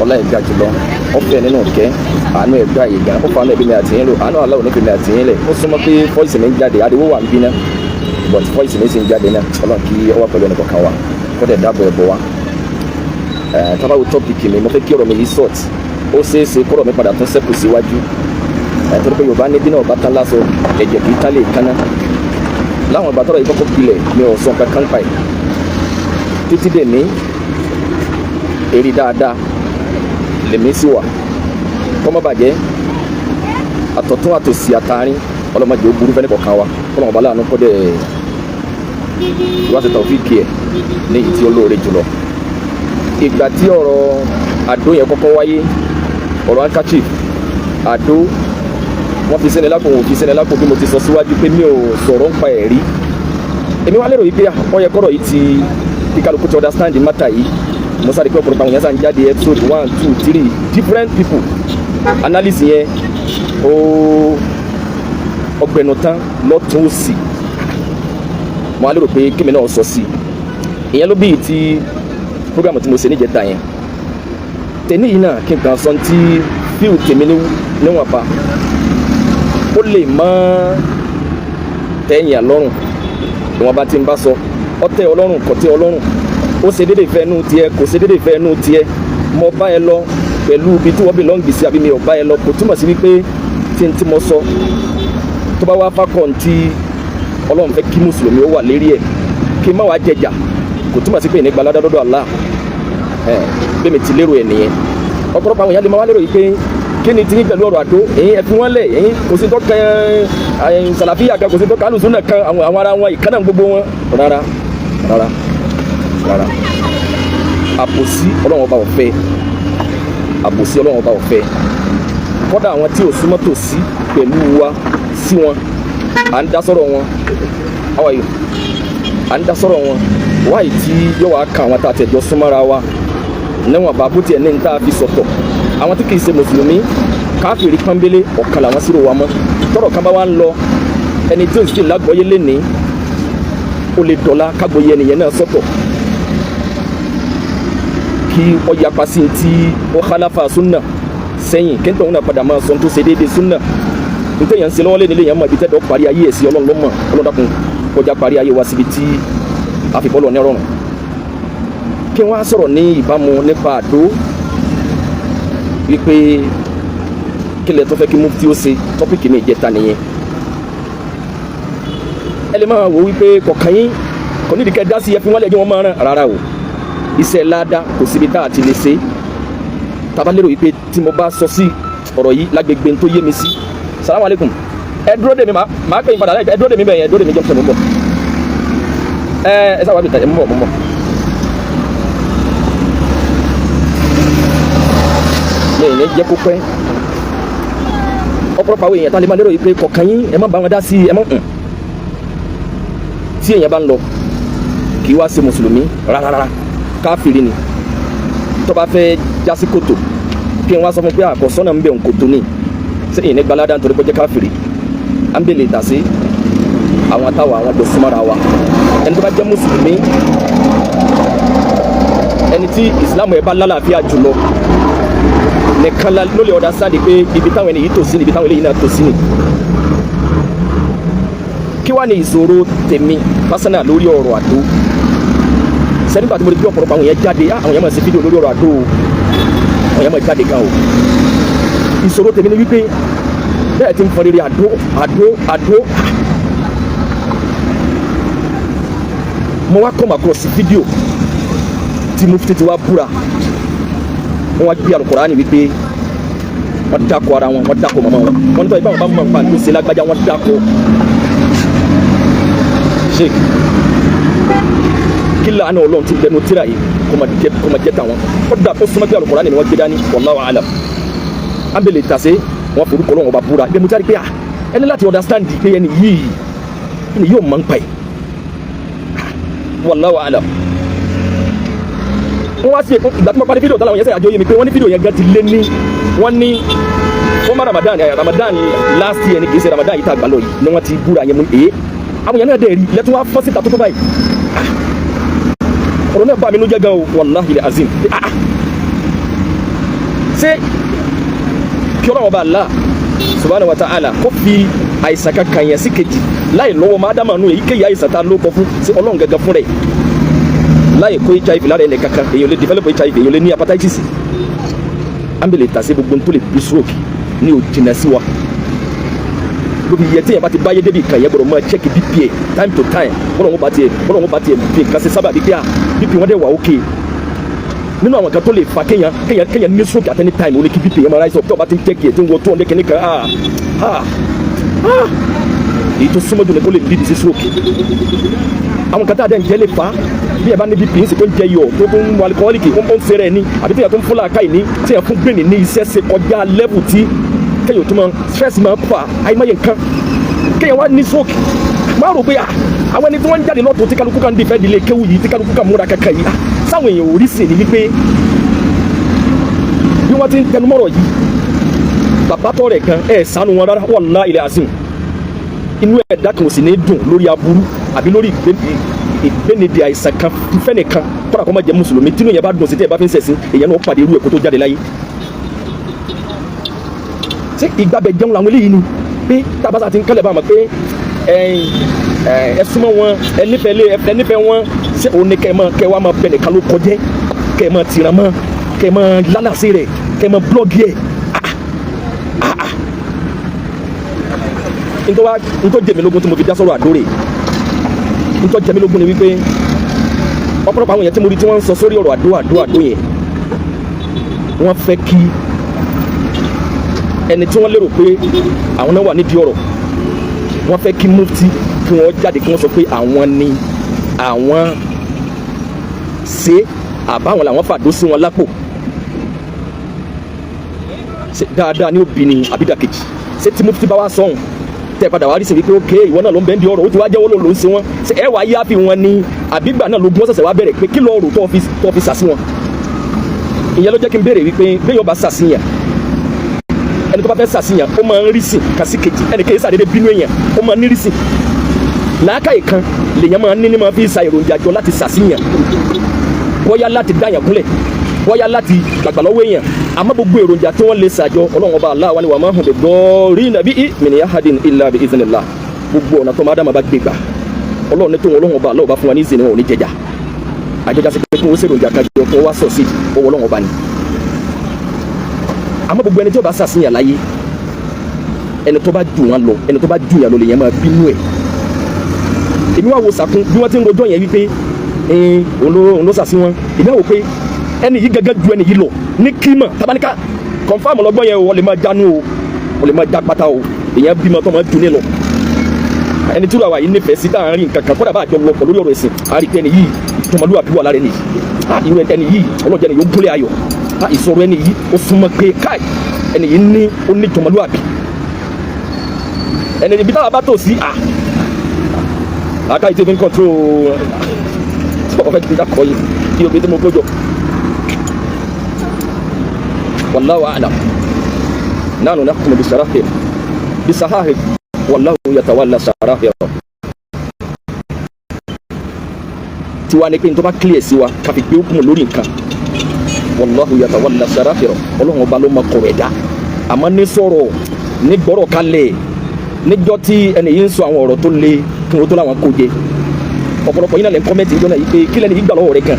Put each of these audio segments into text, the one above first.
ọlá ìgbà jùlọ ó fẹ́ nínú kẹ́ àánú ẹ̀gbá yìí gan ó fa àánú ẹ̀bí mi àti yín lò àánú aláwọ̀ nífi mi àti yín lẹ̀ ó súnmọ́ pé fọ́ìsì mi ń jáde ariwo wà ń bí ná but fọ́ìsì mi sì ń jáde náà ọlọ́run kí ọwọ́ pẹ̀lú ẹnì kọ̀ọ̀kan wa kó dẹ̀ dáàbò ẹ̀bọ̀ wa tábàwò tọ́pìkì mi mo fẹ́ kí ọ̀rọ̀ mi yìí sọ̀t ó ṣeé ṣe kọ́rọ̀ mi padà tún sẹ́kù síwájú torí pé Yorùbá ní bí náà bá tán lásọ ẹ̀jẹ̀ kì í tán lè kánná láwọn ìgbà tọ́rọ̀ yìí kọ́kọ́ pilẹ̀ mi ò sọ kankan pa ẹ̀ títí dè ní èrè dáadáa lèmi sí wà kọ́mọ́ bàjẹ́ àtọ̀tún àtòsí àtàrin ọlọ́mọdé ó burú fẹ́ni kọ̀ọ̀kan wa kọ́mọ́ ọba láàánú kọ́dẹ̀ wá sí tàwíìkì ẹ̀ ní ìtí olóore jùlọ. ìgbà tí ọ̀rọ̀ àdó yẹn kọ́kọ́ wáyé ọ̀rọ̀ handkerchief àdó wọ́n fi sẹ́ni lápò wọ́n fi sẹ́ni lápò bí mo ti sọ síwájú pé mi ò sọ̀rọ̀ ń pa ẹ̀ rí èmi wá lérò yìí pé wọ́n yẹ kọ́rọ̀ yìí ti kí kálukú ti understand the matter yìí mo sáré pé ọ̀pọ̀lọpọ̀ àwọn yẹn sàn jáde episode 1 2 3 different people analysis yẹn ọgbẹ̀nù tán lọ́tún òsì mo á lérò pé kémi náà sọ sí ìyẹn ló bí ti program tí mo ṣe níjẹta yẹn tẹ̀ní yìí náà kí n kàn sọ ti fíìl tèmi níwọ̀n pa ó lè mọ́ tẹ̀yìn àlọ́rùn ìwọ̀n bá ti ń bá sọ ọtẹ ọlọ́run kò tẹ ọlọ́run ó ṣe déédéé fẹ́ nù tiẹ̀ kò ṣe déédéé fẹ́ nù tiẹ̀ mo bá ẹ lọ pẹ̀lú ibi tí wọ́n bí lọ́ǹgì sí àbí mi ò bá ẹ lọ kò túmọ̀ sí wípé tí n tí mo sọ tó bá wá fákọ̀ tí ọlọ́run fẹ́ kí mùsùlùmí ó wà lérí ẹ̀ kí n má wàá jẹjà kò túmọ̀ sí pé ìnígbà ládọ́dọ́ Allah bí mi ti lérò ẹ̀ nìyẹn ọ̀pọ̀lọpọ̀ àwọn èèyàn lè máa wá lérò yìí pé kí ni tiyín pẹ̀lú ọ̀rọ̀ àdó ẹ̀yin ẹ fi wọ́n lẹ̀ ẹ̀yin kò sí tó kan sàlàfíà kan kò sí tó kan alùsùn náà kan àwọn ara wọn ìkànnà gbogbo wọn rárá àbòsí ọlọ́run ọba ọ̀fẹ́ àbòsí ọlọ́run ọba ọ̀fẹ́ kọ́dà àwọn tí ò súnmọ́ tòsí pẹ̀lú wa sí wọn à ń dá sọ́rọ̀ wọn how are you à ń dá sọ́rọ̀ wọn wáyé tí yóò wá kan àwọn tá a tẹ̀jọ́ súnmọ́ra wa níwọ̀n bá bó tiẹ̀ ní ní tá a fi sọ̀tọ̀ àwọn tí kìí ṣe mùsùlùmí káfíìrì pọ́nbélé ọ̀kan làwọn sírò wa mọ́ tọ́rọ̀ kan bá wá ń lọ ẹni tí ò sì lágbọ́yé lénìí ó lè dọ̀la kágbóyé ẹnìyẹn náà sọ̀tọ̀ kí ọ yapa sí ti ó khalafa súnà sẹ́yìn kí n tọ̀hún náà padà máa sọ tó ṣe déédéé súnà nítorí yẹn ń ṣe lọ́wọ́ lénìí léyìn àmọ́ ibi tẹ́tọ̀ parí ayé ẹ̀ sí ọlọ́run lọ́mọ ọlọ́dàkùn kọjá parí ayé wa síbi tí àfipọ́lọ̀ ní ọrọ̀rùn kí wọ́n á sọ̀rọ̀ ní ìbámu nípa àdó wípé kílẹ̀ tó fẹ́ kí mufti ó ṣe tọ́pìkì mi ìjẹta nìyẹn ẹ lè máa wò wípé kọ̀ọ̀kan yín kò nídìí kẹ́ dá sí ẹ fi wọ́n lẹ́jọ́ wọn máa rán rárá o iṣẹ́ ládàá kò síbi tá a ti lè ṣe tàbá lérò wípé tí mo bá sọ sí ọ̀rọ̀ yìí lágbègbè tó yé mi sí salamu alaikum ẹ dúró dè mí máa pè yín padà ẹ dúró dè mí bẹ́ẹ̀ ẹ dúró dè mí jọ́pọ̀ mọ́ ẹ sábà bí tàyẹ̀ mọ́ mi ì ní jẹ́ kó pẹ́ ọ̀pọ̀lọpọ̀ àwọn èèyàn tá a lè máa lérò yìí pé kọ̀ọ̀kan yín ẹ má bá wọn dá sí ẹ má tí èèyàn bá ń lọ kì í wá sí mùsùlùmí rárá káfíìrì ni tó bá fẹ́ jásí kòtò kí n wá sọ fún pé àkọsọ́nà ń bẹ̀ ń kòtò ní ṣé ìní gbalada nítorí pé jẹ́ káfíìrì à ń bèlè dà sí àwọn táwọn àwọn jọ súnmọ́ra wa ẹni tó bá jẹ́ mùsùlùmí ẹni tí ìsìlámù ẹ̀ bá lálàáfíà jùlọ nìkan ló lè ọ̀dà sáà di pé ibi táwọn ẹni yìí tò sí ni ibi táwọn eléyìí náà tò sí ni kí wá ní ìṣòro tèmi pásánà lórí ọ̀rọ̀ àdó sẹ́ni pàtó mo rí bí ọ̀pọ̀lọpọ̀ àwọn èèyàn jáde àwọn èèyàn máa ṣe fídíò lórí ọ̀rọ̀ àdó àwọn èèyàn máa jáde gan o ìṣòro tèmi ni wípé bẹ́ẹ̀ ti ń fọn rere àdó mo wá come across fídíò tí mufti ti wá búra wọ́n wá gbé Al-Qur'ani wípé wọ́n dákọ̀ ara wọn wọ́n dákọ̀ màmá wọn wọ́n ní tọ́ ìbáwọn bá mọ̀ nípa tó ṣe lágbájá wọ́n dákọ̀ sheik kí làánà Ọlọ́run ti bẹnu tíra yìí kó ma jẹ́ tàwọn kódà ó súnmọ́ bí Al-Qur'ani ni wọ́n gbé dání wallahu a'lam ábẹ̀lẹ̀ tàṣe wọ́n forúkọ Ọlọ́run ọba búra ibẹ̀ mo jáde pé ẹni láti understand pé ẹni yìí yóò máa ń pa ẹ̀ wallahu a'lam wọ́n wá sí ẹ̀kọ́ ìgbà tí wọ́n parí fídíò tọ́lá wọn yẹn sẹ́yà jọ yé mi pé wọ́n ní fídíò yẹn gan ti lé ní wọ́n ní fọ́nmà Ramadan last year ni kì í ṣe Ramadan yìí tá a gbà lọ yìí ni wọ́n ti búra yẹn mú àwọn yẹn náà dẹ̀ rí lẹ́tọ́ wá fọ́ síta tó báyìí ọ̀rọ̀ náà bá mi ló jẹ́ gan o wallahi ilẹ̀ azim ṣé kí ọlọ́run bá Allah subhanahu wa ta'ala kó fi àìsàn kankan yẹn sí kejì láì lọ́wọ́ máa dá màánú èyíkéyìí àìsàn tá a ló kọ fún sí ọlọ́run gẹ́gẹ́ fún rẹ̀ láì kó HIV lára ẹni kankan èèyàn lè develop HIV èèyàn lè ní hepatitis ambele tàṣe gbogbo tó lè bí stroke ní òjìnà sí wa lóbi yẹ téèyàn bá ti báyé débi kan yẹn gbọ́dọ̀ máa check BP time to time bọ́dọ̀ wọn bá tiẹ̀ fi nǹkan ṣe sábà bíi BP wọn dẹ̀ wà okay nínú àwọn kan tó lè fa kéèyàn ní stroke at any time ó ní kí BP yẹn máa rise up tó bá ti ń check yẹ tí ń wọ 200 kìíní kan èyí tó súnmọ́ jù ní kó lè lead sí stroke àwọn kan tá a dẹ̀ ń jẹ́ lè fa bí ẹ bá ní BP ń sì tó ń jẹ yọ tó ń mu alikọ́ọ́lìkì ó ń fẹ́rẹ̀ ní àbí téèyàn tó ń fún làákàyè ní téèyàn fún gbẹ̀nì ní iṣẹ́ ṣe kọjá level tí kéèyàn tó máa stress máa fà àìmọye nǹkan kéèyàn wá ní stroke máa rò pé àwọn ẹni tí wọ́n ń jáde lọ́tọ̀ tí kálukú kan dìfẹ́ ìdílé kéwù yìí tí kálukú kan múra kankan yìí sáwọn èèyàn ò rí sí ni wípé bí wọ́n ti ń tẹnumọ́rọ̀ yìí bàbá tọ́ rẹ̀ kan ẹ̀ sànù wọn rárá wallahi ilẹ̀ azim inú ẹ̀dá kan ò sì ní dùn lórí aburú àbí lórí ìgbénidì àìsàn kan fífẹ́ nìkan kọ́ra kọ́ máa jẹ́ mùsùlùmí tínú yẹn bá dùn sí tẹ́ ẹ bá fi ń sẹ̀sìn èèyàn náà pàdé irú ẹ̀kọ́ tó jáde láyé ṣé ìgbàbẹ̀ jẹun làwọn eléyìí ni pé tábàtà ti ń kálẹ̀ bá wọn pé ẹ súnmọ́ wọn ẹ nífẹ̀ẹ́ wọn ṣé òun ni kẹ́ wá máa bẹ̀ nìkan ló kọjẹ́ kẹ́ máa tìràn mọ́ kẹ́ máa lálàsí rẹ̀ kẹ́ máa blọ́ọ̀gì ẹ̀ ntọ́ jẹ̀mílógún tí mo fi dá sọ̀rọ̀ àdóre ntọ́ jẹ̀mílógún ni wípé ọ̀pọ̀lọpọ̀ àwọn èèyàn tí mo rí tí wọ́n ń sọ sórí ọ̀rọ̀ àdó yẹn wọ́n fẹ́ kí ẹni tí wọ́n lérò pé àwọn náà wà nídìí ọ̀rọ̀ wọ́n fẹ́ kí mufti kí wọ́n jáde kí wọ́n sọ pé àwọn ni àwọn ṣe àbáwọn làwọn fàdó sí wọn lápò dáadáa ní òbí ni àbídàkejì ṣé tí mufti bá wá sọ̀hún tẹ padà wá rí sí wípé ok ìwọ náà ló ń bẹ ń di ọ̀rọ̀ ó ti wá jẹ́wọ́ ló ń sí wọn ṣe ẹ wá yá fi wọn ni àbígbà náà ló gún ọ̀sẹ̀sẹ̀ wá bẹ̀rẹ̀ pé kí lọ́ọ́ rò tó fi sàsí wọn ìyẹn ló jẹ́ kí n béèrè wípé béèyàn bá sàsíyàn ẹni tó bá fẹ́ sàsíyàn ó máa ń rí sí kàsí kejì ẹnì kejì sàdédé bínú èèyàn ó máa ń ní rí sí làákàyè kan lèèyàn máa ń ní máa fi sa èròjà jọ láti sàsíyàn bóyá láti dáyàn kúnlẹ̀ bóyá láti gbàgbà lọ́wọ́ èèyàn àmọ́ gbogbo èròjà tí wọ́n lè ṣàjọ ọlọ́run ọba Allah wa ni wà máa hùn bẹ̀gọ́rí nàbí min ahadin illa bi iznillah gbogbo ọ̀nà tó máa dá máa bá gbé gbà ọlọ́run ní tó wọn ọlọ́run ọba Allah ọba fún wa ní ìsìn wọn ò ní jẹjà àjọjà sí pé kí wọ́n ṣèròjà kájọ kí wọ́n wá sọ̀ sí owó ọlọ́run ọba ni àmọ́ gbogbo ẹni tí ó bá ṣàṣìyàn láyé ẹni tó bá jù wọn lọ ẹni tó bá jù yàn lọ lèyàn máa bínú ẹ̀ èmi wá wo sàkún bí wọ́n ti ń rojọ́ yẹn wípé òun ló ṣàṣì wọn èmi wá wò pé ẹni yìí gẹ́gẹ́ ju ẹni yìí lọ ní kímọ̀ tabaníkà kọ̀nfàmù lọ́gbọ́n yẹn o lè máa jánu o lè máa já pátá o èèyàn bímọ tó máa dùn ní lọ ẹni tí wàá yìí nífẹ̀ẹ́ sí táwọn rí nǹkan kan kódà bá àjọ lọ pọ̀ lórí ọ̀rọ̀ ẹ̀sìn àríkẹ́ ẹni yìí ìtọ́mọlúwàbí wà lára ẹni yìí irú ẹni yìí ọlọ́jà ẹni yóò gúnlẹ̀ ayọ̀ ìsọ̀rọ̀ ẹni yìí ó súnmọ́ pé káì ẹni yìí ní ó ní ìtọ́mọlúwàbí ẹni ibi táwa bá tò sí àkáyìí tó fi ń kọ́ńtró ọ̀fẹ́ ti dákọ̀ yìí kí o bí tí mo kó jọ wallahu a'lam nanu nahkumu bisahahir wallahu yatawalla sarahir tiwa ni pé n tó bá clear sí wa ká fi gbé òkun lórí nǹkan wallahu yatawalla sarahir ọlọ́run ọba ló mọ kọ̀rọ̀ ẹ̀dá àmọ́ ní sọ̀rọ̀ ní gbọ́rọ̀ kalẹ̀ níjọ́ tí ẹni yìí ń sọ àwọn ọ̀rọ̀ tó le kí wọ́n tó láwọn kó jẹ ọ̀pọ̀lọpọ̀ yín náà lè ń kọ́mẹ́ntì ìjọ náà yìí pé kí lẹ́ni yìí gbà lọ́wọ́ rẹ̀ kan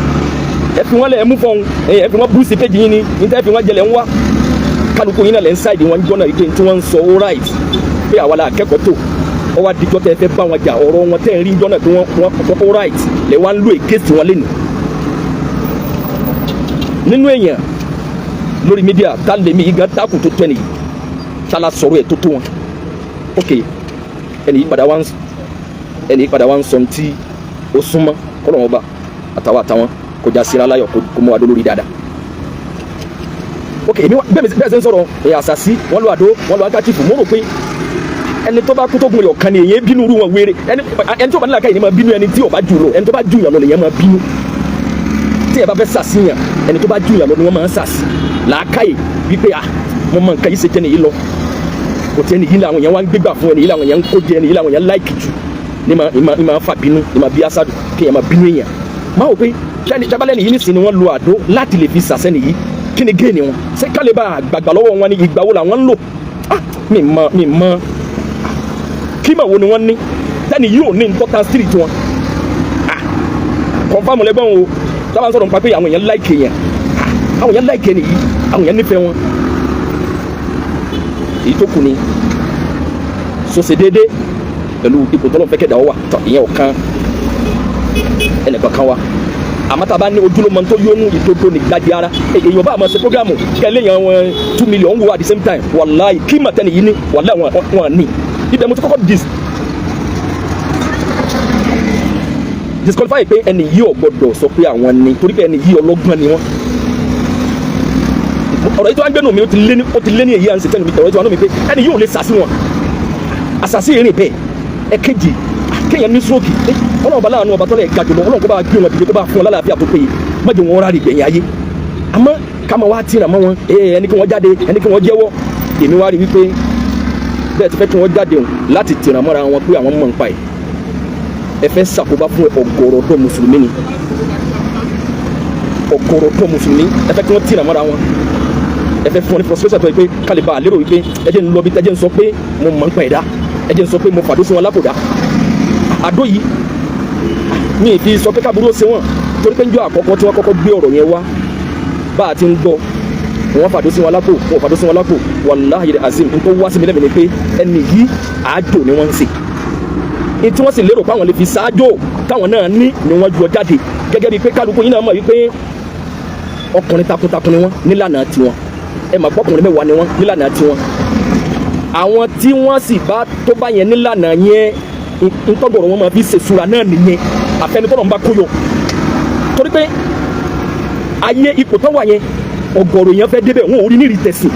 ẹ fi wọ́n lẹ̀ mú fọ́n ẹ fi wọ́n búrúsì péjì yín ni níta ẹ fi wọ́n jẹlẹ̀ ń wá kálukú yín náà lè ń sáìdì wọn jọ náà yìí pé tí wọ́n ń sọ all right pé àwa la akẹ́kọ̀ọ́ tó ọ wá dijọ́ tẹ́ ẹ fẹ́ bá wọn jà ọ̀rọ̀ wọn tẹ́ ẹ rí jọ náà pé wọ́n all right lè wá ń lo èkéèsì wọn lẹ́nu nínú èèyàn lórí mídíà tá lèmi yìí gan táàkù tó tó ẹni yìí tá la sọ̀rọ̀ ẹ̀ tó tó wọn ok ẹni yìí padà wá ń sọ tí ó súnmọ́ kọ́lọ́wọ́n bá àtàwọn kọjá síra láyọ̀ kó mọ́ adó lórí dáadáa ok bẹ́ẹ̀ ṣe ń sọ̀rọ̀ àṣàṣì wọ́n lo àdó wọ́n lo agáchífù mo rò pé ẹni tó bá kú tó gun rẹ̀ ọ̀kan ni èyàn bínú rú wọn wéré ẹni tó bá nílà káyìí ni máa bínú ẹni tí ò bá jù lọ ẹni tó bá jù yàn lọ lèyàn máa bínú tí ẹ bá fẹ́ ṣàṣìyàn ẹni tó bá jù yàn lọ ni wọ́n máa ń ṣàṣì làákàyè wípé mo mọ nǹkan yìí ṣe jẹ́ nìyí lọ kò tí ẹni yìí làwọn èèyàn wá ń gbégbà fún ẹni yìí làwọn èèyàn ń kó jẹ ẹni yìí làwọn èèyàn láìkì jù ní máa fà bínú ní máa bí asádù kí èèyàn máa bínú èèyàn máa wò pé jábálẹ̀ nìyí nìsín ni wọ́n lo àdó láti lè fi sàṣẹ́ nìyí kí ni géènì wọn ṣé kálíbà àgbàgbà lọ́wọ́ wọn ní ìgbà wo làwọn ń lò mi mọ kí mà wo ni wọ́n ní tẹ́ni yóò ní important street wọn confam lẹ́gbọ́n o sábà ń sọ̀rọ̀ nípa pé àwọn èèyàn láìkè yẹn àwọn èèyàn láìkè nìyí àwọn èèyàn nífẹ̀ẹ́ wọn èyí tó kù ni sọsẹ déédéé pẹ̀lú ipò tọ́lọ́ fẹ́ kẹ́dà ọ wà tọ́ ìyẹn ọ̀kan ẹnìkan kan wa àmọ́ tá a bá ní ojúlówó tó yónú ìdodo ní gbajì ara èèyàn bá àmọ́ ṣe programu kẹ́lẹ́ yẹn wọn 2 million wo at the same time wàláì kí màtẹ́ni yìí ní wàláì wọn ní ibẹ̀ mo ti kọ́kọ́ disqualify pé ẹni yìí ò gbọdọ̀ sọ pé àwọn ni torí pé ẹni yìí ọlọ́gbọ́n ni wọ́n ọ̀rọ̀ yìí tó wá ń gbẹ́nu mi ó ti lé ní èyí à ń ṣe tẹ́nu mi tẹ̀wọ́ tí wọ́n á mi pé ẹni yìí ò lè sàsí wọn àsàsí ìrìn bẹ́ẹ̀ ẹ̀kejì kéèyàn ní stroke ọlọ́run bá láàánú ọba tọ́lẹ̀ ga jùlọ ọlọ́run kó bá gbé wọn dìde kó bá fún wọn lálàáfíà tó péye má jẹ́ wọn rárí gbẹ̀yìn ayé àmọ́ ká máa wá tìrà mọ́ wọn ẹni kí wọ́n jáde ẹni kí wọ́n jẹ́wọ́ èmi wá rí wípé bẹ́ẹ̀ ti fẹ́ kí wọ́n jáde láti tìrà mọ́ra wọn pé àwọn mọ̀ ń pa ẹ̀ ẹ fẹ́ ṣàkóbá fún ọ̀gọ̀rọ̀ tó mùsùlùmí ni ọ̀gọ̀rọ̀ tó mùsùlùmí ẹ fẹ́ kí wọ́n tìrà mọ́ra wọn ẹ fẹ́ fún wọn ní frustration tó yẹ pé kálíbà lérò wípé ẹ jẹ́ ń lọ bí ẹ jẹ́ ń sọ pé mo mọ̀ ń pa ẹ̀dá ẹ jẹ́ ń sọ pé mo fàdó sí wọn lápòdà àdó yìí mi ì fi sọ pé káàbúrò ṣe wọn torí pé ń jọ àkọ́kọ́ tí wọ́n kọ́kọ́ gbé ọ̀rọ̀ yẹn wá bá a ti ń gbọ́ wọ́n fàdó sí wọn lápò wọ́n fàdó sí wọn lápò wàláhì azim nítorí wá sí mi lẹ́mìí ni pé ẹni yìí àjò ni wọ́n ń ṣe ní tí wọ́n sì lérò pé àwọn lè fi ṣáájò táwọn náà ní ni wọ́n ju ọ jáde gẹ́gẹ́ bíi pé kálukú yín náà mọ̀ wípé ọkùnrin takuntakun ni wọ́n nílànà tiwọn ẹ mà gbọ́kùnrin mẹ́wàá ni wọ́n nílànà tiwọn àwọn tí wọ́n sì bá tó bá yẹn nílànà yẹn ntọ́gọ̀rọ̀ wọn máa fi ṣèṣura náà nìyẹn àfẹnitọ́nà ń bá kóyọ torí pé ayé ipò tó wà yẹn ọ̀gọ̀rọ̀ yẹn fẹ́ débẹ̀ wọn ò rí ní ìrìtẹ̀sìn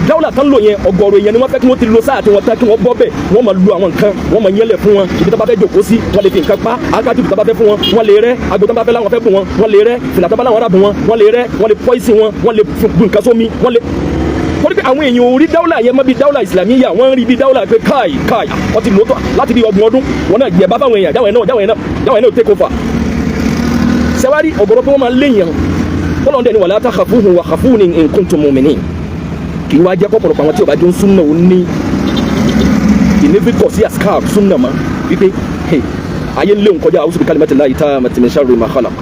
dáwọ́là tán lò yẹn ọ̀gọ̀rọ̀ yẹn ni wọ́n fẹ́ kí wọ́n ti lo sáà tí wọ́n tán kí wọ́n bọ́ bẹ̀ wọ́n máa lu àwọn nǹkan wọ́n máa yẹlẹ̀ fún wọn ibi tó bá fẹ́ jòkó sí wọ́n lè fi nǹkan pa agájú tó bá fẹ́ fún wọn wọ́n lè rẹ́ agbo tó bá fẹ́ láwọn fẹ́ bù wọn wọ́n lè rẹ́ fìlà tó bá láwọn arábù wọn wọ́n lè rẹ́ wọ́n lè pọ́ìsì wọn wọ́n lè bu nǹkan sómi wọ́n lè torí pé àwọn èèyàn ò rí dáwọ́là yẹn mọ́ bí dáwọ́là ìsìlámíyà wọ́n rí bí dáwọ́là pé káì wọ́n ti lò ó tọ́ láti bí ọgbọ̀n ọdún wọn náà jẹ bá fáwọn èèyàn jáwọn náà take over sẹ́wárí ọ̀gọ̀rọ̀ pé wọ́n máa léèyàn tọ́lọ́ dẹ̀ ni wala takhafuhum wa khafuni in kuntum mu'minin kì í wá jẹ́ pọ̀pọ̀lọpọ̀ àwọn tí ò bá jó ń súnà ó ní ìnífíkọ̀ sí àsìkáàbù súnà mọ́ wípé ayé ń léwu kọjá a'udhu bi kalimatillahi tammati min sharri ma khalaq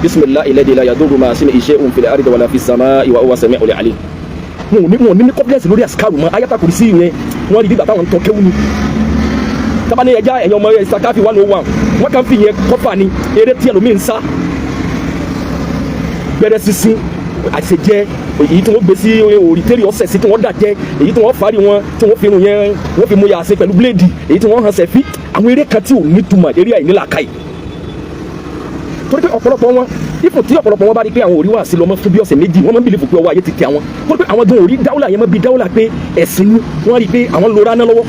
bismillahi alladhi la yadurru ma'a ismihi shay'un fil ardi wala fis samaa'i wa huwa as-sami'ul 'alim wọn ní confidence lórí àsìkáàbù mọ́ ayáta kùrì sí ìyẹn wọ́n rí bí bàbá wọn tọ́ kéwù ni tábà ní ẹja ẹ̀yàn ọmọ ẹ̀ sàkáfì 101 wọ́n kàn fi yẹn kọ́fà ni eré tí ẹlòmíín sá gbẹrẹ sísìn àṣejẹ èyí tí wọ́n gbé sí òrìtẹ́rì ọ̀sẹ̀ sí tí wọ́n dà jẹ́ èyí tí wọ́n fari wọn tí wọ́n fi irun yẹn wọ́n fi mú ya ṣe pẹ̀lú bíléèdì èyí tí wọ́n hàn sẹ́fí àwọn eré kan tí ò ní túmọ̀ eré àìnílàkàyè torí pé ọ̀pọ̀lọpọ̀ wọn ipò tí ọ̀pọ̀lọpọ̀ wọn bá rí pé àwọn òrí wà sí lọ́mọ fún bí ọ̀sẹ̀ méjì wọ́n máa ń bìlífù pé ọwọ́ ayé ti tẹ àwọn torí pé àwọn gan òrí dáwọ́là yẹn máa bí dáwọ́là pé ẹ̀sìn ni wọ́n rí pé àwọn lora náà lọ́wọ́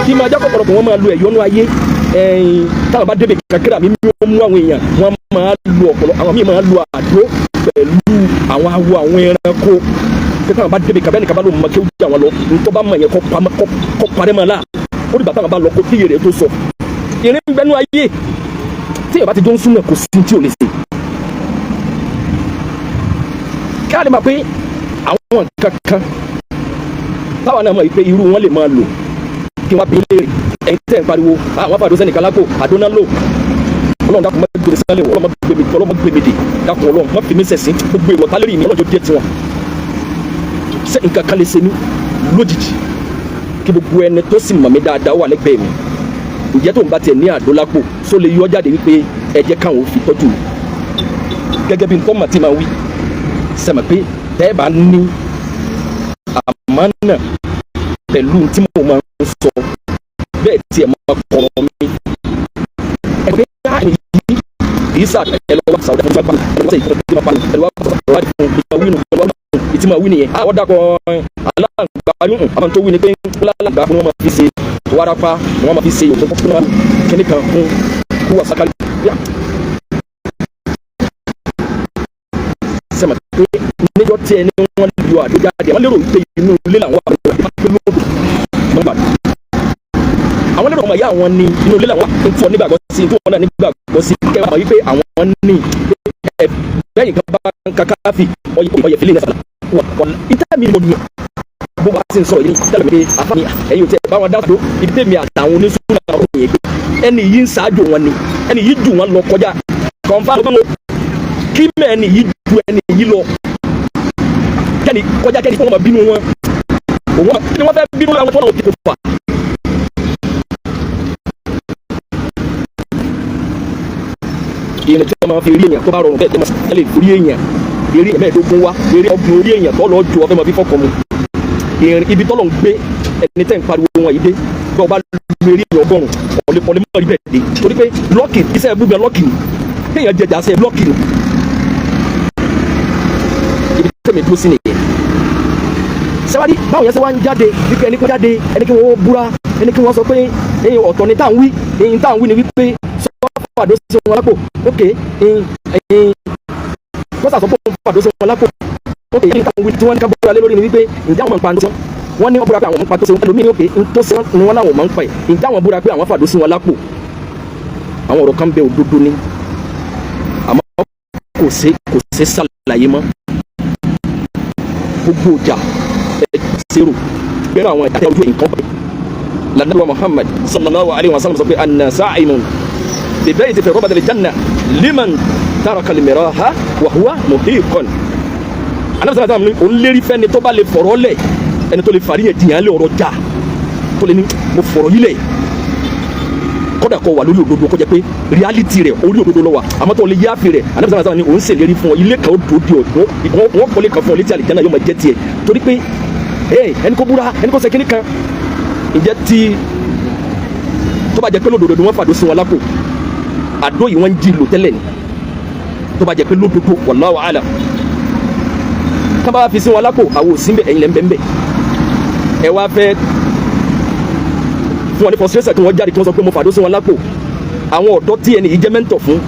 kí máa jákọ̀ ọ̀pọ̀lọpọ̀ wọn máa lo ẹ̀yọ́nú ayé táwọn bá débè kankan àmì mú àwọn èèyàn wọ́n máa lo ọ̀pọ̀lọpọ̀ àwọn míì máa lo àdó pẹ̀lú àwọn awọ àwọn ẹranko pé táwọn bá débè kankan nìkan bá ló mọ kí ó jà wọn lọ nítorí bá mọ yẹn kọ́ parẹ́ mọ́ la ó dìgbà táwọn bá lọ kó tíye rẹ̀ tó sọ ìrìn ń gbẹnu ayé tí ìyàbá ti jó ń súnmọ́ kò sí tí ò lè ṣe káàdì máa pé àwọn kankan táwọn náà mọ̀ pé irú wọn lè máa lò kí wọ́n bí léèrè ẹ̀yin tẹ́ ń pariwo àwọn afáàdó sẹ́nìkan lápò àdóná lò ọlọ́run dákun má gbèrè sálẹ̀ ọlọ́run má gbèmí dè dákun ọlọ́run má fi mí sẹ̀sìn gbogbo èrò ọ̀tá lérí mi ọlọ́jọ́ díẹ̀ tiwọn ṣé nǹkan kan lè ṣe ní lójijì kí gbogbo ẹni tó sì mọ̀ mí dáadáa wà lẹ́gbẹ̀ẹ́ mi ǹjẹ́ tó ń bá tiẹ̀ ní àdó lápò só lè yọ jáde wípé ẹ jẹ́ káwọn ò fi tọ́jú gẹ́gẹ́ bí nǹkan màtí máa wí sẹ́mi pé tẹ́ ẹ bá ní àmánà pẹ̀lú tí mo máa ń sọ bẹ́ẹ̀ tí ẹ máa kọ̀rọ̀ mi ẹgbẹ́ káàní yìí kìí sá ẹ lọ́wọ́ sàwọ́dà fún ìgbà ẹ̀rọ sẹ́yìn tó ti máa pani ẹ̀rọ wá fún ìgbà wínú ẹ̀rọ ìtì máa wí nìyẹn àwọn dàpọ̀ aláǹgbá yún àwọn tó wí ni pé aláǹgbá fún wọn máa fi ṣe wárápá wọn máa fi ṣe òkú fún wọn kíní kan fún kúwà sákàlì sẹ́mi pé níjọ́ tí ẹni wọ́n lu àdójáde àwọn lérò wípé inú ilé làwọn àwọn àgbẹ̀ pé lóòdù wọ́n gbà àwọn lérò ọmọ ìyá àwọn ní inú ilé làwọn ń fọ nígbàgbọ́ sí tí wọ́n náà nígbàgbọ́ kò sí kẹwàá mọ̀ wípé àwọn ní lẹ́yìn kan bá ń kakáfì ọyẹ fìlẹ̀ nẹ́sàlá wà ìtẹ́mi mo nìyẹn bó bá ti ń sọ yìí tẹ́lẹ̀ pé àfáàní ẹ̀yin ò tẹ́ bá wọn dáàbò ibi tẹ́mi àtàwọn oníṣúná ọ̀rọ̀ yẹn pé ẹni yìí ń ṣáájú wọn ni ẹni yìí jù wọn lọ kọjá kọ̀ǹfà tó ń kí mẹ́ẹ̀ni yìí ju ẹni yìí lọ kẹ́ni kọjá kẹ́ni fún ọmọ bínú wọn òun ni wọ́n fẹ́ bínú àwọn tó náà kò fà. ìrìn tí wọ́n máa fi rí èèyàn tó bá rọrùn bẹ́ẹ̀ tó máa ṣẹlẹ̀ rí èèyàn eré mẹ́ẹ̀ẹ́dógún wá eré ọgbọ̀n orí èèyàn tó lọ ju ọfẹ́ máa fi fọ́kọ mu ìrìn ibi tọ́lọ̀ ń gbé ẹni tẹ́ ń pariwo wọn yìí dé bí ọba lu eré ọgọ́rùn ọ̀lẹ́ mọ́ rí bẹ́ẹ̀ dé torí pé lọ́ọ̀kì iṣẹ́ gbúgbẹ́ lọ́ọ̀kì ni kéèyàn jẹjà ṣe lọ́ọ̀kì ni ibi tẹ́mi dúró sí nìyẹn sẹ́wádìí báwọn yẹn ṣe wá ń jáde wípé ẹni kó jáde ẹni kí wọ́n búra ẹni kí wọ́n sọ pé ọ̀tọ̀ ni táwọn wí ni wípé fàdó sí wọn lápò ókè wọ́n sàsọ pé wọ́n fàdó sí wọn lápò ókè yìí táwọn wí tí wọ́n ń ká bóra lé lórí ni wípé ǹjẹ́ àwọn máa ń pa tó wọ́n ní wọ́n búra pé àwọn máa ń pa tó ṣe wọ́n lómi ní òkè tó ṣe ni wọ́n láwọn máa ń pa ẹ̀ ǹjẹ́ àwọn búra pé àwọn fàdó sí wọn lápò àwọn ọ̀rọ̀ kan bẹ òdodo ni àmọ́ kò sí ṣàlàyé mọ́ gbogbo ọjà zero bẹ́ẹ̀ àwọn ìdájọ́ ojú nǹkan pẹ̀ lànàbà Muhammad sallallahu alayhi wa sallam sọ pé anna sa'imun ببيت في ربد الجنة لمن ترك المراح وهو محيق أنا مثلا تعمل أولي فني توبا لفرولة أنا تولي فارين جيان لي أرجع تولي مفرولة kódà kó wà lórí òdodo kó jẹ́ pé reality rẹ̀ orí òdodo ló wà àmọ́ tó lè yááfì rẹ̀ Ànábì sallallahu alaihi wasallam ni òun ṣèlérí fún ọ ilé kan ó dòó di ọ̀dọ́ wọ́n kọ́lé kan fún ọ létí àlìjánnà yóò máa jẹ́ tiẹ̀ torí pé ẹni kó búra ẹni kó ṣe kíní kan ìjẹ́ tí tó bá jẹ́ pé lódodo wọ́n fàdó sí wọn lápò àdó yìí wọ́n ń jí lò tẹ́lẹ̀ ni tó bá jẹ́ pé lódodo wallahu a'lam ká bá fi sí wọn lápò àwọn òsínbẹ̀ ẹ̀yìn lẹ́ńbẹ̀ńbẹ̀ ẹ wá fẹ́ fún wọn ní frustration kí wọ́n jáde kí wọ́n sọ pé mo fàdó sí wọn lápò àwọn ọ̀dọ́ tí ẹni yìí jẹ́ mẹ́ńtọ̀ fún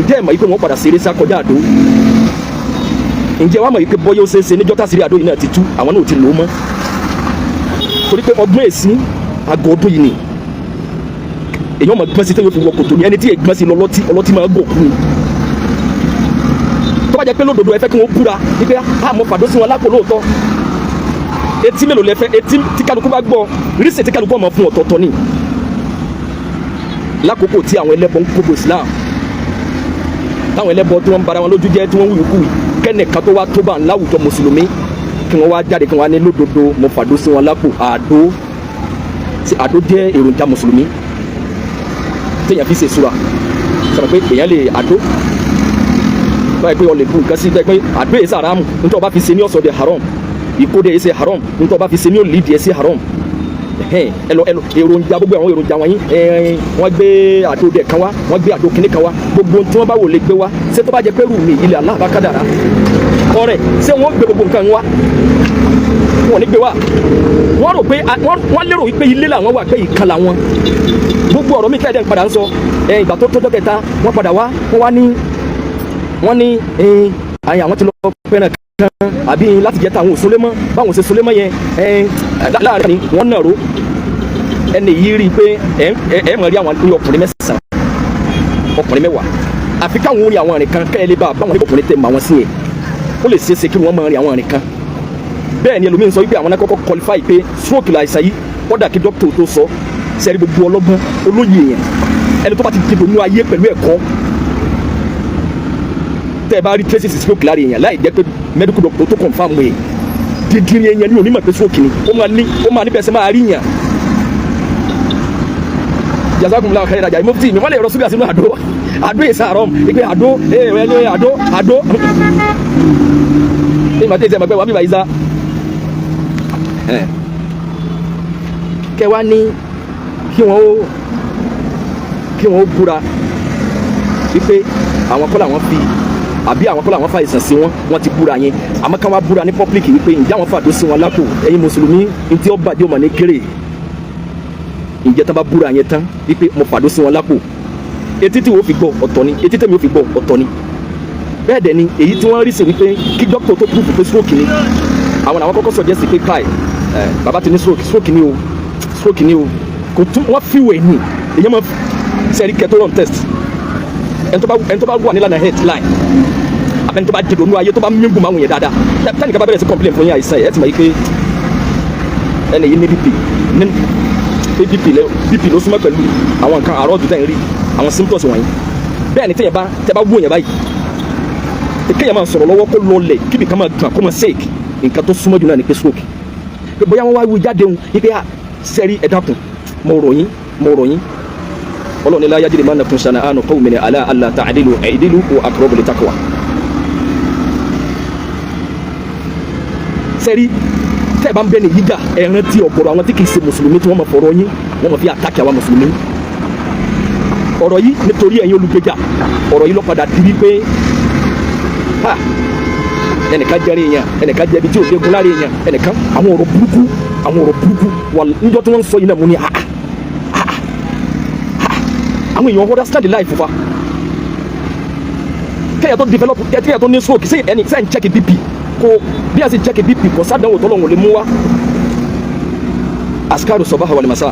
ǹjẹ́ ẹ̀ mọ̀ yìí pé wọ́n padà ṣeré sá kọjá àdó ǹjẹ́ wàá mọ̀ yìí pé bọ́yá ó ṣe é ṣe níjọ́ tàṣírí àdó yìí náà ti tú àwọn náà ò ti lò ó mọ́ torí pé ọgbọ́n èsì àgọ́ ọdún yìí ni èyàn máa gbọ́n sí tẹ́yọ̀ fi wọ kòtò ní ẹni tí ègbọ́n sí ọlọ́tí máa gbọ̀ kú ni tó bá jẹ́ pé lódodo ẹ fẹ́ kí wọ́n búra wípé àmọ́ fàdó sí wọn lápò lóòótọ́ etí mélòó lẹ fẹ́ etí tí kálukú bá gbọ́ rísè tí kálukú ọmọ fún ọ̀tọ̀ọ̀tọ̀ ni lákòókò tí àwọn ẹlẹ́bọ ń gbogbo Islam táwọn ẹlẹ́bọ tí wọ́n ń bara wọn lójú jẹ́ tí wọ́n wúyú kúwì kẹ́nìkan tó wá tó bá láwùjọ mùsùlùmí kí wọ́n wá jáde kí wọ́n wá ní lódodo mo fàdó sí wọn lápò àdó jẹ́ èròjà mùsùlùmí téèyàn fi ṣe sura sọ̀rọ̀ pé èèyàn lè àdó báyìí pé ọ lè bu nǹkan sí pé àdó yìí sàrámù nítorí ọba fi ṣe ní ọ̀sọ̀dẹ̀ haram ìkóde yìí ṣe haram nítorí ọba fi ṣe ní òlìdí ẹ̀ sí haram ẹlò èròjà gbogbo àwọn èròjà wọ̀nyí wọ́n gbé àdó dẹ̀ kan wá wọ́n gbé àdó kìnní kan wá gbogbo tí wọ́n bá wò lè gbé wá ṣé tó bá jẹ pé rú mi ilẹ̀ Allah bá kádàrá ọ̀rẹ́ ṣé wọ́n gbé gbogbo nǹkan wá wọ́n ní gbé wá wọ́n rò pé wọ́n lérò wípé ilé làwọn wà pé ìkan làwọn gbogbo ọ̀rọ̀ mi kẹ́ẹ̀dẹ̀ ń padà ń sọ ìgbà tó tọ́jọ́ kẹta wọ́n padà wá wọ́n ní àyìn àwọn ti lọ pẹ́ràn kan àbí láti jẹ́ta àwọn òṣòlémọ́ báwọn ṣe ṣòlémọ́ yẹn láàrin ni wọ́n nàró ẹni yìí rí i pé ẹ mọ̀ rí àwọn ọkùnrin mẹ́sàn-án ọkùnrin mẹ́wàá àfi káwọn orin àwọn àrìn kan kẹ́ẹ̀ lè bá báwọn ọkùnrin tẹ̀ mọ́ àwọn sí yẹn ó lè ṣeéṣe kí wọ́n máa rin àwọn àrìn kan bẹ́ẹ̀ ni ẹlòmíín sọ wípé àwọn náà kọ́kọ́ qualify pé stroke láìsàn yìí kọ́dà kí dókítà tó sọ sẹ́rí gbogbo ọlọ́gbọ́n olóyè yẹn ẹni tó bá ti dìbò nínú ayé pẹ̀lú ẹ̀kọ́ tẹ́ ẹ bá rí traces stroke lára èèyàn láì jẹ́ pé medical doctor tó confam ẹ̀ dídín yẹn ní onímọ̀ pé stroke ni ó máa níbẹ̀ sẹ́ máa rí yàn jazakumullahu khairan rajà mufti mi wọ́n lè rọ súgà sínú àdó ìsàrọ̀m ìpè àdó ní màtí ìsẹ̀ mọ̀ pé wà mí bá ìsá kẹwàá ní kí wọ́n ó búra wípé àwọn kọ́ làwọn fi àbí àwọn kọ́ làwọn fa ìsàn sí wọ́n ti búra yẹn àmọ́ ká wá búra ní public wípé ǹjẹ́ àwọn fàdó sí wọn lápò ẹ̀yin mùsùlùmí ntí ó bàjẹ́ ọmọ ní kéré ǹjẹ́ tán bá búra yẹn tán wípé mo fàdó sí wọn lápò etí tí wọ́n fi gbọ́ ọ̀tọ̀ ni etí tẹ̀mí ó fi gbọ́ ọ̀tọ̀ ni bẹ́ẹ̀ dẹ̀ ni èyí tí wọ́n rí sí wípé kí dókítà tó proof pé stroke ni àwọn kọ́kọ́ suggest pé káì bàbá ti ní stroke ni o kò tún wọ́n fi wẹ̀ ni èyí máa sẹ́rí kẹ́tọ́rọ̀n test ẹni tó bá wà nílànà headline abẹ́ni tó bá jẹ́ lónú ayé tó bá mímú máa ń yẹn dáadáa tẹ́ni ká bá bẹ̀rẹ̀ sí complain fún yín àìsàn ẹ̀ ti mọ̀ yí pé ẹni yìí ní BP ló súnmọ́ pẹ̀lú àwọn nǹkan àárọ̀ ọ̀dùn tẹ̀ ń rí àwọn symptoms wọ̀nyí bẹ́ẹ̀ ni tẹ́ bá wú yẹn báyìí kéèyàn máa sọ̀rọ̀ lọ́wọ́ kó lọlẹ̀ kíbi kan máa gbà kó máa sèk nǹkan tó súnmọ́ jù náà ni pé stroke pé bóyá wọ́n wá wí jáde òun yí pé sẹ́rí ẹ dákun mo rọ̀ yín ọlọ́run ní la yajrimannakum shana'anu qawmin ala alla ta'dilu i'dilu huwa aqrabu littaqwa. sẹ́rí tẹ́ ẹ bá ń bẹ ní yíga ẹ̀rán tí ọ̀pọ̀rọ̀ àwọn tí kì í ṣe mùsùlùmí tí wọ́n máa fọ̀rọ̀ yín wọ́n máa fi àtàkì àwọn mùsùlùmí. ọ̀rọ̀ yìí nítorí ẹ̀yin olùgbèjà ọ̀rọ̀ yìí ló padà di wípé ẹnìkan jẹ́rìí èèyàn ẹnìkan jẹ́bi tí ò dégun láre èèyàn ẹnìkan àwọn ọ̀rọ̀ burúkú wà níjọ́ tí wọ́n ń sọ yìí náà mú ní àwọn èèyàn understand life fa kẹ́yà tó develop kẹ́yà tó ní stroke sí ẹni sẹ́yìn check BP kó bí a sì check BP kò sádánwò tó lọ́wọ́ lè mú wa askaru sabaha wal masa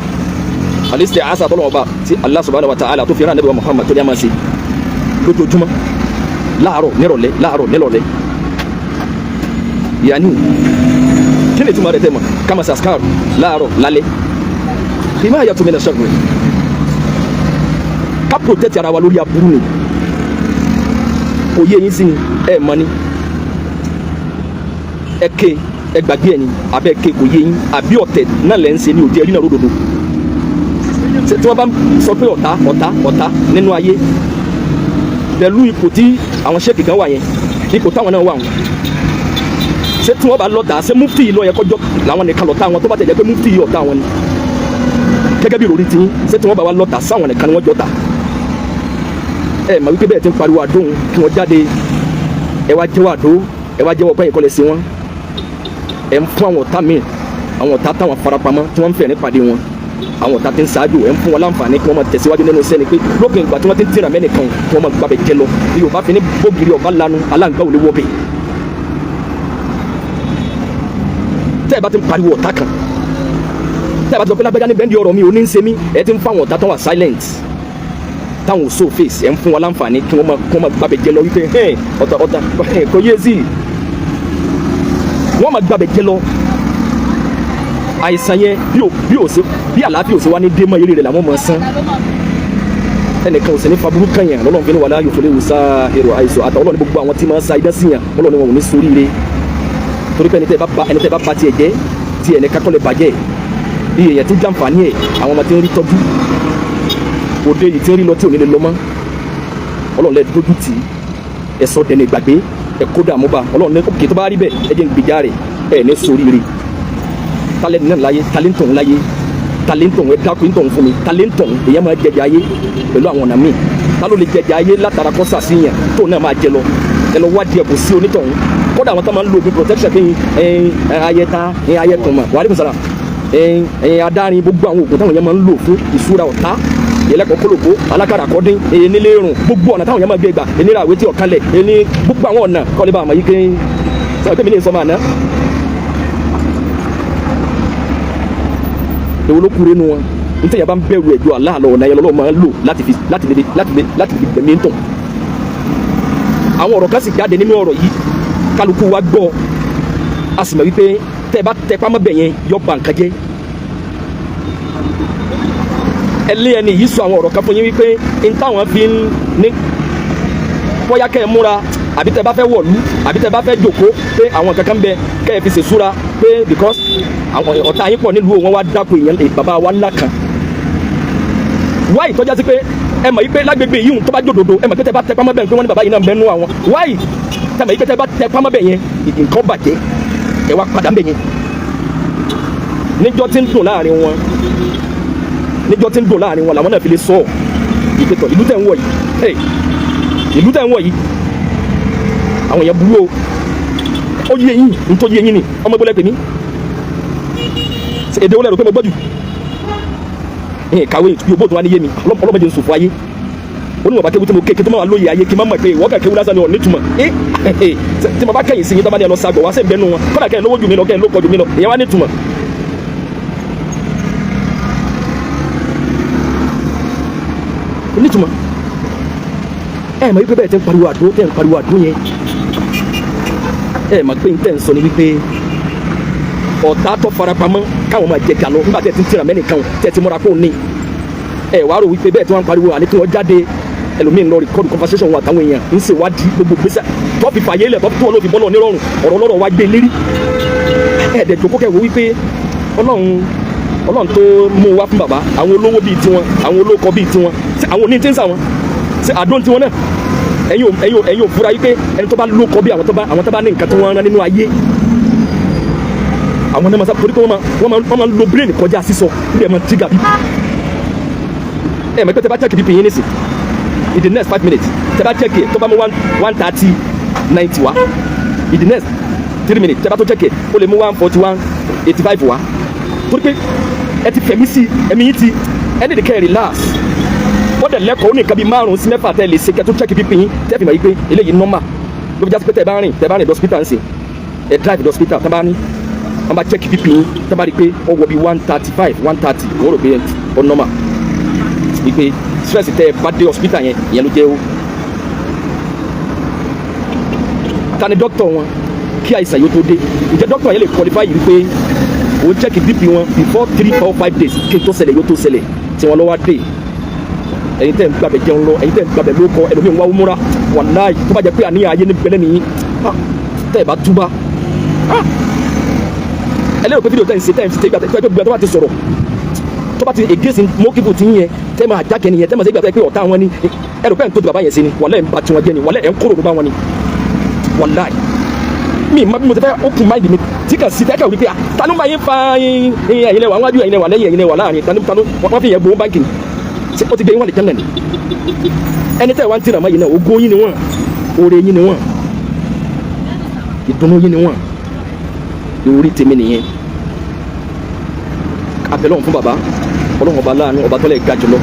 al-isti'aza tó lọ́wọ́ bá tí Allah subhanahu wa ta'ala tó fi rán Ànábì wa Muhammad tó ní a máa ṣe lójoojúmọ́ láàárọ̀ nírọ̀lẹ́ yanni kí ni túmọ̀ rẹ̀ tẹ́ mọ̀ kama ṣe askaru láàárọ̀ lálẹ́ himayatu mina sharri ká protect ara wa lórí aburú ni kò yé yín sí ni ẹ mọ̀ ni ẹ ké ẹ gbàgbé ẹ ni abẹ́ ké kò yé yín àbí ọ̀tẹ̀ náà lẹ́ ń ṣe ní òde ẹ̀rí náà lódodo tí wọ́n bá sọ pé ọ̀tá nínú ayé pẹ̀lú ipò tí àwọn ṣéèkì kan wà yẹn ipò táwọn náà wà wọn ṣé tí wọ́n bá lọ́tà ṣé mufti yìí ló yẹ kọjọ́ làwọn nìkan lọ́tà wọn tó bá tẹ̀ jẹ́ pé mufti yìí ọ̀tá wọn ni gẹ́gẹ́ bí ìròrí tí ṣé tí wọ́n bá wá lọ́tà sáwọn nìkan ni wọ́n jọ́ta ẹ mà wípé bẹ́ẹ̀ ti ń pariwo àdóhùn kí wọ́n jáde ẹ wá jẹ́wọ́ àdó ẹ wá jẹ́wọ́ pẹ́yìn kọ́lẹ̀ sí wọn ẹ ń fún àwọn ọ̀tá míì àwọn ọ̀tá táwọn farapamọ́ tí wọ́n ń fẹ́ nípàdé wọn àwọn ọ̀tá tí ń ṣáájú ẹ ń fún wọn láǹfààní kí wọ́n máa tẹ̀síwájú nínú sẹ́ni pé lópin ìgbà tí wọ́n ti ń tìrà mẹ́nìkan kí wọ́n máa gbàbẹ̀ jẹ lọ bí Yorùbá fi ní bógiri ọ̀bá lanu aláǹgbá ò lè wọ́ bẹ̀. tẹ́ ẹ bá ti ń pariwo ọ̀tá kan tẹ́ ẹ bá ti sọ pé lágbájá ní bẹ́ẹ̀ ni ọ̀rọ̀ mi ò ní ń ṣe mí ẹ ti ń fún àwọn ọ̀tá tán wà silent táwọn so face ẹ ń fún wọn láǹfààní kí wọ́n máa gbàbẹ̀ jẹ lọ wípé ọ̀tá kò yé sí wọ́n máa gbàbẹ̀ jẹ lọ àìsàn yẹn bí àlàáfíà ò sí wá ní dé mọ́ eré rẹ̀ làwọn máa san ẹnìkan ò sì ní faburú kan yàn lọ́lọ́run fi ní wàlá yòókù léwu sá èrò àìsàn àtàwọn ọlọ́run gbogbo àwọn tí máa ń sa idán sí yàn ọlọ́run wọn ò ní soríire torí pé ẹni tẹ́ bá ba tiẹ̀ jẹ́ tí ẹni kakọ́ lè bàjẹ́ bí èèyàn ti ń jàǹfààní ẹ̀ àwọn ọmọ tí ń rí tọ́jú òde yìí tí ń rí lọ tí ò ní lè lọ mọ́ ọlọ́run lẹ́ dójú tì í ẹ sọ dẹni ìgbàgbé ẹ kó dààmú bá ọlọ́run ní òkè tó bá rí bẹ́ẹ̀ ẹ jẹ́ ń gbèjà rẹ̀ ẹ ní soríire talẹ́ni náà láyé talẹ́ntọ̀n láyé talẹ́ntọ̀n ẹ dákun tọ̀hún fún mi talẹ́ntọ̀n èèyàn máa jẹjẹ ayé pẹ̀lú àwọn ọ̀nà míì ta ló lè jẹjẹ ayé látara kọ́ sàṣìyàn tó náà máa jẹ lọ ẹ lọ wádìí ẹ̀bùn sí onítọ̀hún kódà àwọn tó máa ń lo oògùn protection kí ayẹta ayẹtàn mà wàhálà ìfúnṣara adárin gbogbo àwọn oògùn táwọn yẹn máa ń lò fún ìṣúra ọ̀tá ìyẹlẹ́kọ̀ọ́ kólòbó alákàrà kọ́dín èyí nílé irun gbogbo ọ̀nà táwọn yẹn máa gbé gbà enira àwé tí ọ̀kalẹ̀ ẹni gbogbo àwọn ọ̀nà kọ́lé bá àmọ́ yìí kéyìn sọ̀rọ̀ pé mi lè sọ máa ná. èwo ló kúrẹ́ nu wọn nítorí yàrá bá ń bẹ̀rù ẹ̀jọ̀ aláàlọ́ ọ̀nà yẹn lọ́wọ́ máa ń lò láti fi gbẹ̀mí ń tàn. àwọn ọ̀rọ̀ kan sì jáde nínú ọ̀rọ̀ yìí kálukú wa gbọ́ a sì mọ̀ wípé tẹ́ ẹ bá tẹ pámọ́ bẹ̀ yẹn yọ ba nǹkan jẹ́. ẹni yìí sọ àwọn ọ̀rọ̀ kan fún yín wípé n táwọn fi ń ní bóyá kẹ́ ẹ múra àbí tẹ́ bá fẹ́ wọ̀lú àbí tẹ́ bá fẹ́ jòkó pé àwọn kankan bẹ kẹ́ ẹ fi ṣèṣúra pé because àwọn ọ̀tá yín pọ̀ nílùú wọn wá dáko èèyàn bàbá wa ńlá kan wáyì tọ́já sí pé ẹ mọ̀ yí pé lágbègbè yìí tó bá jòdòdò ẹ mọ̀ pé tẹ́ bá tẹ pámọ́ bẹ̀ pé wọ́n ní bàbá yìí náà ń bẹ nú àwọn wáyì tẹ́ mọ̀ yí pé tẹ́ bá tẹ pámọ́ bẹ̀ yẹn nǹkan bàjẹ́ ẹ wá padà bẹ̀ yẹn níjọ́ tí ń dùn láàrin wọn làwọn náà fi lè sọ ìpètò ìlú tẹ̀ ń wọ̀ yìí àwọn èèyàn burú o ó yé yín nítorí yé yín ni ọmọ ìbọlẹ̀ pè mí èdè wọlé rò pé mo gbọ́dù kàwé yóò bó tó wá ní yé mi ọlọ́mọdé ń sòfò ayé onímọ̀ bá kéwu tí mo ké tó máa lóye ayé kí n má mọ̀ pé ìwọ́ kà kéwu lásán ni ọ̀ nítumọ̀ tí mo bá kẹ́yìn sí yín tó bá ní ẹ lọ sagbọ̀ wá sẹ́ẹ̀ bẹ́nu wọn kọ́dà kẹ́yìn lówó jù mí lọ kẹ́yìn ló kọ́ jù mí lọ ìyẹn wá nítumọ̀. ẹ mọ̀ wípé bẹ́ẹ̀ tẹ́ ń pariwo àdó tẹ́ ń pariwo àdó yẹn ẹ mọ̀ pé n tẹ́ ń sọ ni wípé ọ̀tá tó farapamọ́ káwọn máa jẹ jà lọ nígbà tẹ́ ti ń tìrà mẹ́nìkan tẹ́ ti mọ́ra kó ní ẹ wàá rò wípé bẹ́ẹ̀ tí wọ́n ń pariwo àní kí wọ́n jáde ẹlòmíín lọ rìkọ́dù conversation wọn àtàwọn èèyàn ń ṣèwádìí gbogbo gbèsè tó fi fàyè lẹ̀ tó fi tó wọn ló fi bọ́ lọ nírọ̀rùn ọ̀rọ̀ lọ́rọ̀ wá gbé lérí ẹ̀ẹ́dẹ̀ jòkó kẹwò wípé ọlọ́run tó mú wa fún bàbá àwọn olówó bíi tiwọn àwọn olóko bíi tiwọn àwọn oní tí ń sà wọn ṣe àdó tiwọn náà ẹ̀yin ò fura wípé ẹni tó bá lóko bí àwọn tó bá ní nǹkan tí wọ́n rán nínú ayé àwọn náà máa sábà torí pé wọ́n máa ń lo brain kọjá sísọ ní ẹ̀ máa trigger bí ẹ̀ mọ̀ pé tẹ bá check bp yín nísìn in the next 5 minutes tẹ bá check it tó bá mú 130 90 wá in the next 3 minutes tẹ bá tó check it ó lè mú 141 85 wá torí pé ẹ ti fẹ̀mí sí ẹ̀mí yín ti ẹni lè kẹ́ ẹ̀ relax ó dẹ̀ lẹ́kọ̀ọ́ ní nǹkan bíi 5 sí 6 tẹ́ lè ṣe kẹ́ tó check bp yín tẹ́ fi mọ̀ yí pé eléyìí normal ló fi jásí pé tẹ́ bá rìn hospital nsìn ẹ̀ drive the hospital tẹ́ bá ní wọ́n bá check bp yín tẹ́ bá rí pé ó wọ bíi 135 130 wọ́n rò pé ó normal wípé stress tẹ́ bá dé hospital yẹn ló jẹ́ o ta ni doctor wọn kí àìsàn yóò tó dé ǹjẹ́ doctor yẹn lè qualify yìí wípé o check bp wọn before 3 4 5 days kí n tó ṣẹlẹ̀ yóò tó ṣẹlẹ̀ tí wọ́n lọ́wọ́ dé ẹ̀yin tẹ́ ń gbàgbẹ́ jẹun lọ ẹ̀yin tẹ́ ń gbàgbẹ́ lóko ẹlòmíín wá múra wàláì tó bá jẹ́ pé àníyàn ayé ní bẹ́lẹ́ nìyí tẹ́ ẹ̀ bá túbá ẹlẹ́rìí pé fídíò tẹ́ ń ṣe tẹ́ ń ṣe gbàgbẹ́ tó bá ti sọ̀rọ̀ tó bá ti against mọ́kìfù tí yẹn tẹ́ máa jákẹ́ nìyẹn tẹ́ máa ṣe gbàgbẹ́ pé ọ̀tá wọn ni ẹ̀rù pẹ́ ń tó ju bàbá yẹn sí ni wàláì ń ba tiwọn jẹ́ ni wàláì ẹ̀ ń kóró bá wọn ni wàláì mi ma bí mo ti fẹ́ open mind mi tí kàn sí tẹ́kẹ̀ wípé tanu máa yín fa ẹ̀yin lẹ́wà wájú ẹ̀yin lẹ́wà lẹ́yìn ẹ̀yin lẹ́wà láàrin tanu wọ́n fi yẹn gbowó báńkì ni ó ti gbé wọn lè jẹ́nà ni ẹni tẹ́ wá ń tìrà mọ́ yìí náà ogún yín ni wọ́n oore yín ni wọ́n ìdùnnú yín ni wọ́n orí tèmi nìyẹn abẹ́lọ́run fún bàbá ọlọ́run ọba láàánú ọba tọ́lẹ̀ ga jùlọ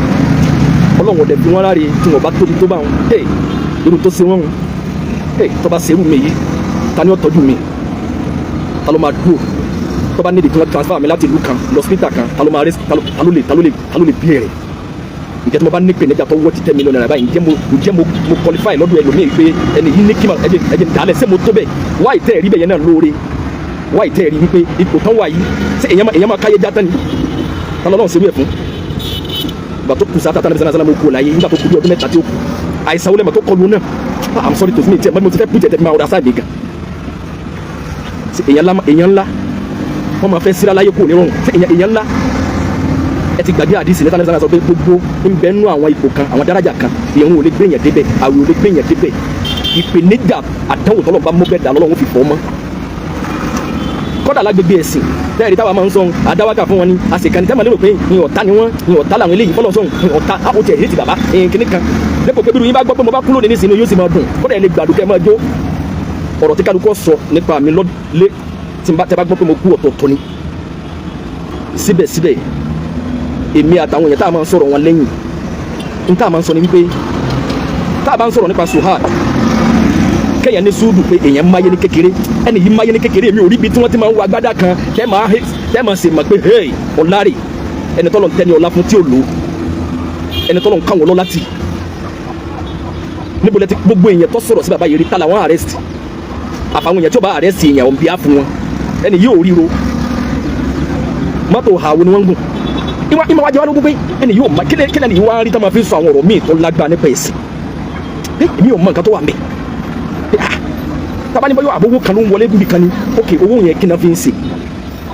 ọlọ́run ọ̀dẹ̀ bí wọ́n ráre tí wọ́n bá tóbi tó bá wọn irú tó ṣe wọ́n tó bá ṣerú mi yìí ta ni ó tọ́jú mi ta ló máa dúró tó bá nídìí tí wọ́n transfer mi láti ìlú kan lọ hospital kan ta ló máa rest ta ló lè bí ẹ̀rẹ̀ ǹjẹ́ tí mo bá ní pè níjà tó wọ́ ti 10 million naira báyìí ǹjẹ́ mo qualify lọ́dọ̀ ẹlòmíì pé ẹni yìí ní kí ma ẹ̀jẹ̀ dálẹ̀ ṣé mo tó bẹ́ẹ̀ wáyé tẹ́ ẹ̀rí bẹ́yẹn náà lóore wáyé tẹ́ ẹ̀rí wípé ipò tán wà yìí ṣé èèyàn máa káyé já tán ni ta lọ́lọ́run ṣerú ẹ̀ fún ìgbà tó kù sáà tàtà nàbẹ̀sẹ̀ náà mo kú láyé nígbà tó kù bí ọdún mẹ́ta tí ó kù àìsàn olè mọ̀ tó kọlu náà I'm sorry to me tí mo ti fẹ́ pùtẹ̀ tẹ́ máa ọ̀dà sáà mi gan èèyàn ńlá wọ́n máa fẹ́ síra láyé kò ní rọrùn èèyàn ńlá ẹ ti gbàgbé àdìsí lẹ́tà lẹ́sàn-án sọ pé gbogbo ń bẹ nú àwọn ipò kan àwọn dáràjà kan ìyẹn ò lè gbé yẹn débẹ̀ àwẹ̀ ò lè gbé yẹn débẹ̀ ìpèníjà àdánwò tọ́lọ̀ bá mú bẹ́ẹ̀ dà lọ́wọ́ fi fọ́ mọ́ kọ́dà lágbègbè ẹ̀sìn tẹ́ẹ̀rí táwa máa ń sọ adáwákà fún wọn ni àṣekànnì tẹ́ẹ̀ máa lérò pé ní ọ̀tá ni wọ́n ní ọ̀tá làwọn eléyìí fọlọ́ sọ̀hún ní ọ̀tá àpòtí ẹ̀rí ti bàbá kìnnì kan lẹ́kọ̀ọ́ pé bí irun yín bá gbọ́ pé mo bá kúrò ní sinú yóò sì máa dùn kọ́dà ẹ̀ lè gbàdúkẹ́ máa jó ọ̀rọ̀ tí kálukọ́ sọ nípa mi lé tí n bá tẹ́ bá gbọ́ pé mo kú ọ̀tọ̀ọ̀tọ̀ ni síbẹ̀síbẹ̀ èmi àtàwọn èèyàn tá a máa ń sọ̀rọ̀ wọn lẹ́yìn n tá a máa ń sọ ni wípé tá a bá ń sọ̀rọ̀ nípa suhad kẹ́yàn ní súdù pé èèyàn máyé ní kékeré ẹni yìí máyé ní kékeré mi ò rí ibi tí wọ́n ti máa ń wọ agbádá kan tẹ́ máa ṣe mọ̀ pé hey ọ̀làrè ẹni tọ́lọ̀ ń tẹ́ni ọ̀la fún tí ò lò ẹni tọ́lọ̀ ń káwọn lọ́la tì níbo lẹ ti gbogbo èèyàn tó sọ̀rọ̀ sí bàbá yìí rí tá làwọn arrest àfàwọn èèyàn tí ó bá arrest èèyàn on behalf fún wọn ẹni yìí ò ríro mọ́tò àwo ni wọ́n ń gùn ìmọ̀ wájú wa ló gbé ẹni yóò máa kílẹ̀ ni ìwà rí tá máa fi sọ àwọn ọ̀rọ̀ míì tó lágbára nípa ẹ̀sìn èmi ò mọ nǹkan tó wà mẹ́ tábà ní bá yóò àbówó kan ló ń wọlé gúbi kan ní ok owó yẹn kí náà fi ń ṣe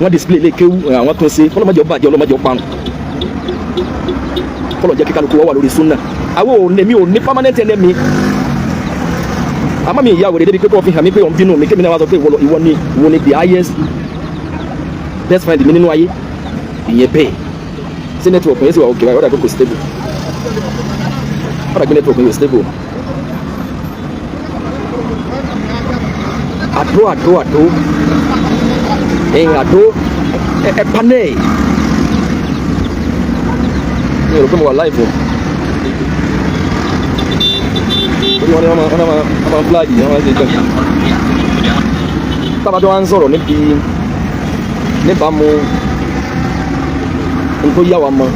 wọ́n display lè kéwú àwọn tó ń ṣe kọ́lọ́mọdé ọba àjẹ́ ọlọ́mọdé ọparun kọ́lọ́ jẹ́ kíkálukú wọ́n wà lórí súnà àwọn èmi ò ní permanent enemy àmọ́ mi ìyá wèrè débi pé kọ́ fi hàn mí pé òun bínú mi kémi náà wá sọ pé ìwọ ni the highest best friend mi nínú ayé ìyẹn bẹ́ẹ̀ sí network yẹn sì wà òkè báyìí ọ̀dà gbogbo stable ọ̀dà gbé network yẹn stable àdó ẹ̀yìn àdó panẹ́ ní ọ̀rọ̀ pé mo wà láìpọ̀ orí wọn ni wọ́n máa flag yìí wọ́n máa ṣe jẹ́ tábàtí wọ́n á ń sọ̀rọ̀ níbàámu n tó yá wa mọ́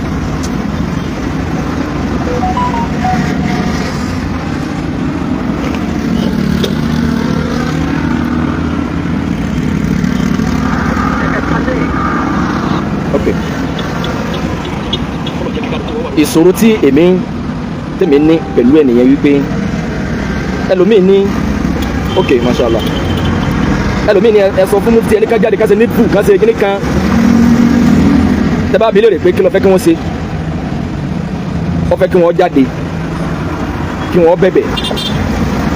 ìṣòro tí tèmi ní pẹ̀lú ẹnìyẹn wípé ẹlòmíì ní ok mashallah ẹlòmíì ní ẹ sọ fún mufti ẹni ká jáde ká ṣe ní bù ká ṣe kíní kan tẹ́bá abilé rẹ̀ pé kí ló fẹ́ kí wọ́n ṣe wọ́n fẹ́ kí wọ́n jáde kí wọ́n bẹ̀bẹ̀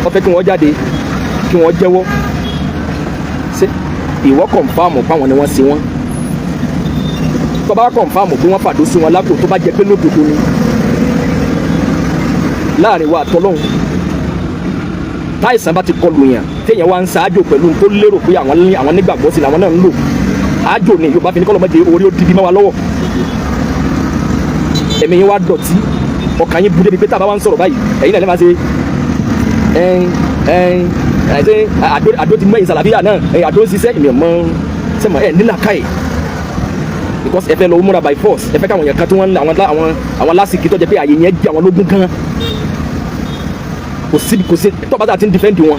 wọ́n fẹ́ kí wọ́n jáde kí wọ́n jẹ́wọ́ ṣé ìwọ kọ̀ǹfàmù páwọn ni wọ́n ṣe wọ́n tó bá kọ̀ǹfàmù pé wọ́n fàdó sí wọn lápò tó bá jẹ pé lódodo ni láàrin wa àtọ́lọ́hún táìsàn bá ti kọlù yàn téèyàn wá ń ṣáájò pẹ̀lú tó lérò pé àwọn nígbàgbọ́ sí làwọn náà ń lò ájò ni Yorùbá fi ní kọ́lọ́mọdé orí ó dìbí mọ́ wa lọ́wọ́ ẹ̀mí yín wá dọ̀tí ọkàn yín búdé bíi pé tá a bá wá ń sọ̀rọ̀ báyìí ẹ̀yin náà lè máa ṣe àdó ti mẹ́yìn sàlàbíyà náà àdó ń ṣiṣẹ́ ìmọ̀ mọ́ sẹ́mọ̀ ẹ̀ nílà káyè because ẹ fẹ́ lọ múra by force ẹ fẹ́ káwọn èèyàn kan tí wọ́n àwọn lásìkò tó jẹ́ pé àyè yẹn jẹ́ àwọn lógún gan kò sí tọ́ba tá a ti ń defend wọn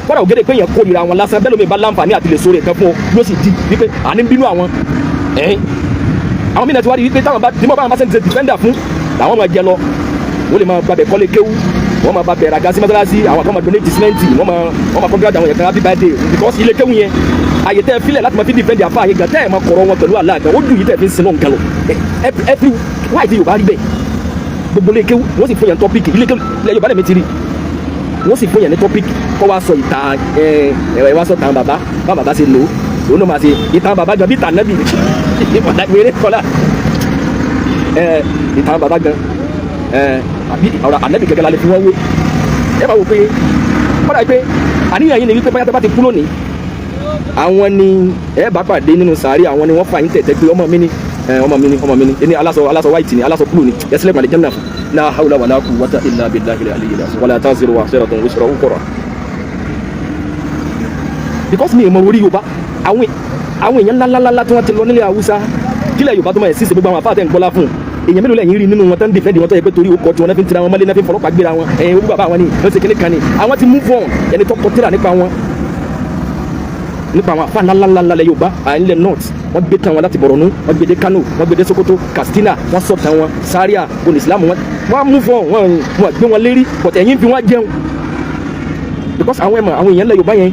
kọ́dà ògèdè pé èèyàn kórìíra wọn lásán bẹ́ẹ̀ lómi bá láǹfààní àti lè sóore kan fún ọ yóò sì di wípé àní ń bínú àwọn àwọn mìíràn ti wá di wípé táwọn bá dìmọ́ báwọn bá ṣe ń ṣe defender fún làwọn máa jẹ lọ wọ́n lè máa gbàbẹ̀ kọ́lé kéwú wọ́n máa bá bẹ̀rẹ̀ àga sí mọ́sálásí àwọn kan máa donate sìmẹ́ǹtì wọ́n máa congratulate àwọn yẹn kan happy birthday because ilé kéwú yẹn àyè tẹ́ ẹ filẹ̀ láti máa fi defend àfa àyè gan tẹ́ ẹ máa kọ̀rọ̀ wọn pẹ̀lú àlá gan ó dùn yìí tẹ́ ẹ fi ń sin náà nǹkan lọ every why ti Yorùbá rí bẹ́ẹ̀ gbogbo ilé kéwú wọ́n sì fún yẹn topic ilé kéwú ilẹ̀ Yorùbá lè mi ti rí wọ́n sì fún yẹn ní topic kọ́ wa sọ ìtàn ẹ̀ wá sọ tàn bàbá bá bàbá ṣe lò ó òun náà máa ṣe ìtàn bàbá gan bí ìtàn nábì ìwéré kọ́lá ìtàn bàbá gan àbí ọ̀rọ̀ ànábì gẹ́gẹ́ la lè fi wọ́n wé ẹ bá wò pé kọ́dà pé àníyàn yìí ni wípé báyà tó bá ti kú lónìí àwọn ni ẹ bá pàdé nínú sàárì àwọn ni wọ́n fà yín tẹ̀tẹ̀ pé ọmọ mi ni ẹni aláṣọ white ni aláṣọ blue ni yẹsílẹ̀ pàdé jẹ́nà la hawla wala quwwata illa billahi al-aliyyil azim wala taziru waziratun wizra ukhra because mi ò mọ orí Yorùbá àwọn èèyàn ńláńláńlá tí wọ́n ti lọ nílẹ̀ Haúsá kílẹ̀ Yorùbá tó máa ṣí ṣe gbogbo àwọn afáàtẹ̀ ń gbọ́lá fún èèyàn mélòó lẹ́yìn rí nínú wọn tán dìfẹ́ǹdì wọn tó yẹ pé torí okọ̀ tí wọn náà fi ń tira wọn mọ́lẹ́ náà fi ń fọlọ́pàá gbéra wọn ẹ̀yìn orú bàbá wọn ni wọ́n ṣe kékeré kan ni àwọn ti move on ẹni tó kọtíra nípa àwọn afá ńláńláńlá lẹ Yorùbá àìlẹ̀ north wọ́n gbé tán wọn láti Borno wọ́n gbé dé Kano wọ́n gbé dé Sokoto Katsina wọ́n sọ tán wọn Zaria oní Islam wọ́n move on wọ́n gbé wọn lérí but ẹ̀yìn fi wọ́n jẹun because àwọn èèyàn lẹ Yorùbá yẹn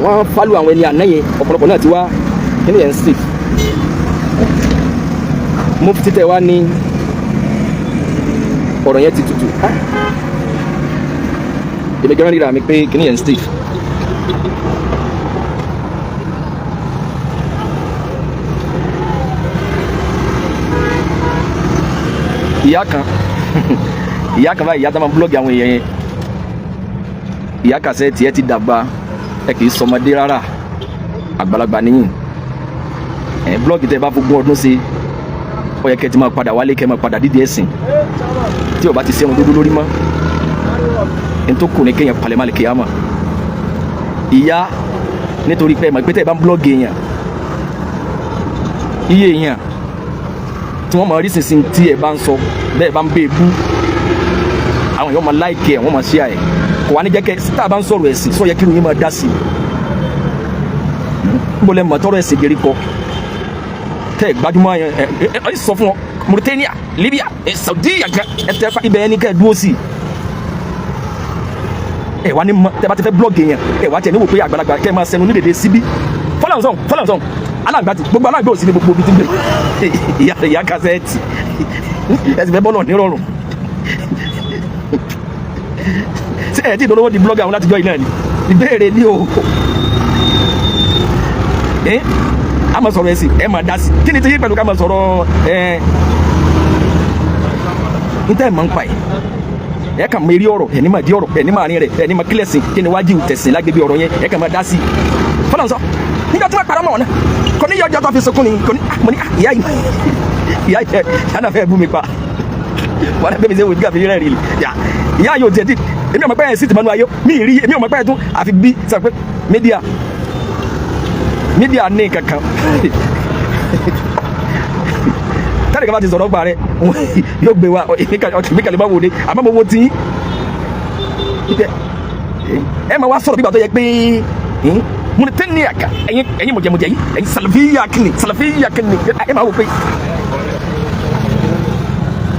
wọ́n fálù àwọn ẹni àná yẹn ọ̀pọ̀lọpọ̀ náà ti wá kí ni yẹn ń sè mufti tẹ wá ní ọ̀rọ̀ yẹn ti tutù èmi gẹ́gẹ́ ríra mi pé kí ni yẹn ń sè ìyá kan báyìí ìyá tó máa búlọ́ọ̀gì àwọn èèyàn yẹn ìyá kàṣẹ́ tiẹ̀ ti dàgbà ẹ kì í sọmọdé rárá àgbàlagbà níyìn blọọgì tẹ bá fogún ọdún sí ó yẹ kẹ́ ti máa padà wálé kẹ́ máa padà dídì ẹ̀sìn tí ó bá ti sẹ́wọ̀n dúdú lórí mọ́ ẹni tó kù ní kéèyàn palẹ̀ má lè kéèyàn mọ̀ ìyá nítorí pé ẹ̀mọ̀ pé tẹ́ ẹ bá ń blọọgì èèyàn iye èèyàn tí wọ́n máa rí sísìn tí ẹ bá ń sọ bẹ́ẹ̀ bá ń bẹ́ẹ̀ bú àwọn èèyàn máa láìkẹ́ ẹ̀ wọ́n máa ṣíà ẹ̀ kò wá ní jẹ́ kẹ́ tá a bá ń sọ̀rọ̀ ẹ̀sìn sọ yẹ kí irun máa dá sí i nbọlẹ̀ mọ̀ tọrọ ẹ̀sìn gẹ̀rí kọ tẹ́ ẹ̀ gbajúmọ̀ yẹn ẹ sọ fún wọn Mauritania Libya Saudi yàgàn ẹ tẹ́ ibẹ̀ yẹn ní kẹ́ ẹ dúró sí i ẹ wá ní tẹ́ bá ti fẹ́ blọọgì yẹn ẹ wá tẹ̀ ní wò pé àgbàlagbà kẹ́ ẹ máa sẹnu ní dèdè síbí fọlọ́nsọ̀n alágbàtì gbogbo alágbà òsì ní gbogbo ibi tí gbé ìyá kásẹ̀tì ẹ̀sìn fẹ́ bọ́ọ̀lù nírọ̀rùn ṣé ẹ̀ tí ìdánwò di blọọgì àwọn látijọ́ ilẹ̀ ni ìbéèrè ní o a máa sọ̀rọ̀ ẹ̀sìn ẹ̀ máa dá sí kí ni ti yí pẹ̀lú ká máa sọ̀rọ̀ níta ẹ̀ máa ń pa ẹ̀ kà máa rí ọ̀rọ̀ ẹ̀ ní máa di ọ̀rọ̀ ẹ̀ ní máa rin rẹ̀ ẹ̀ ní máa kílẹ̀ sìn kí ni wájú tẹ̀sìn lágbègbè ọ̀rọ̀ yẹn ẹ̀ kà máa dá sí fọlọ́nsọ nígbà tí wọ́n parọ́ mọ́ ọ̀nà kò ní yọjọ́ tó fi sunkún ni kò ní mo ní ìyá yìí náà fẹ́ bú mi pa wọ́n á gbé mi sẹ́wọ̀n ìdíkà fi rẹ̀ rí ìyá yóò tiẹ̀ dì èmi ọmọ pẹ́yẹ sí ti mọ́nú ayé mi ì rí èmi ọmọ pẹ́yẹ tún àfi bí sọ pé mídíà ní kankan tẹ́lẹ̀ kan bá ti sọ̀rọ̀ gbà rẹ̀ yóò gbé wa èmi kàlẹ́ bá wò dé àmọ́ mo wo tí ẹ máa wá sọ̀rọ̀ bí bàtọ́ yẹ pé Mauritania ẹ̀yin mọ̀jẹ̀mọ̀jẹ̀ yìí ẹ̀yin Salafiya kìnnì ẹ máa wò pé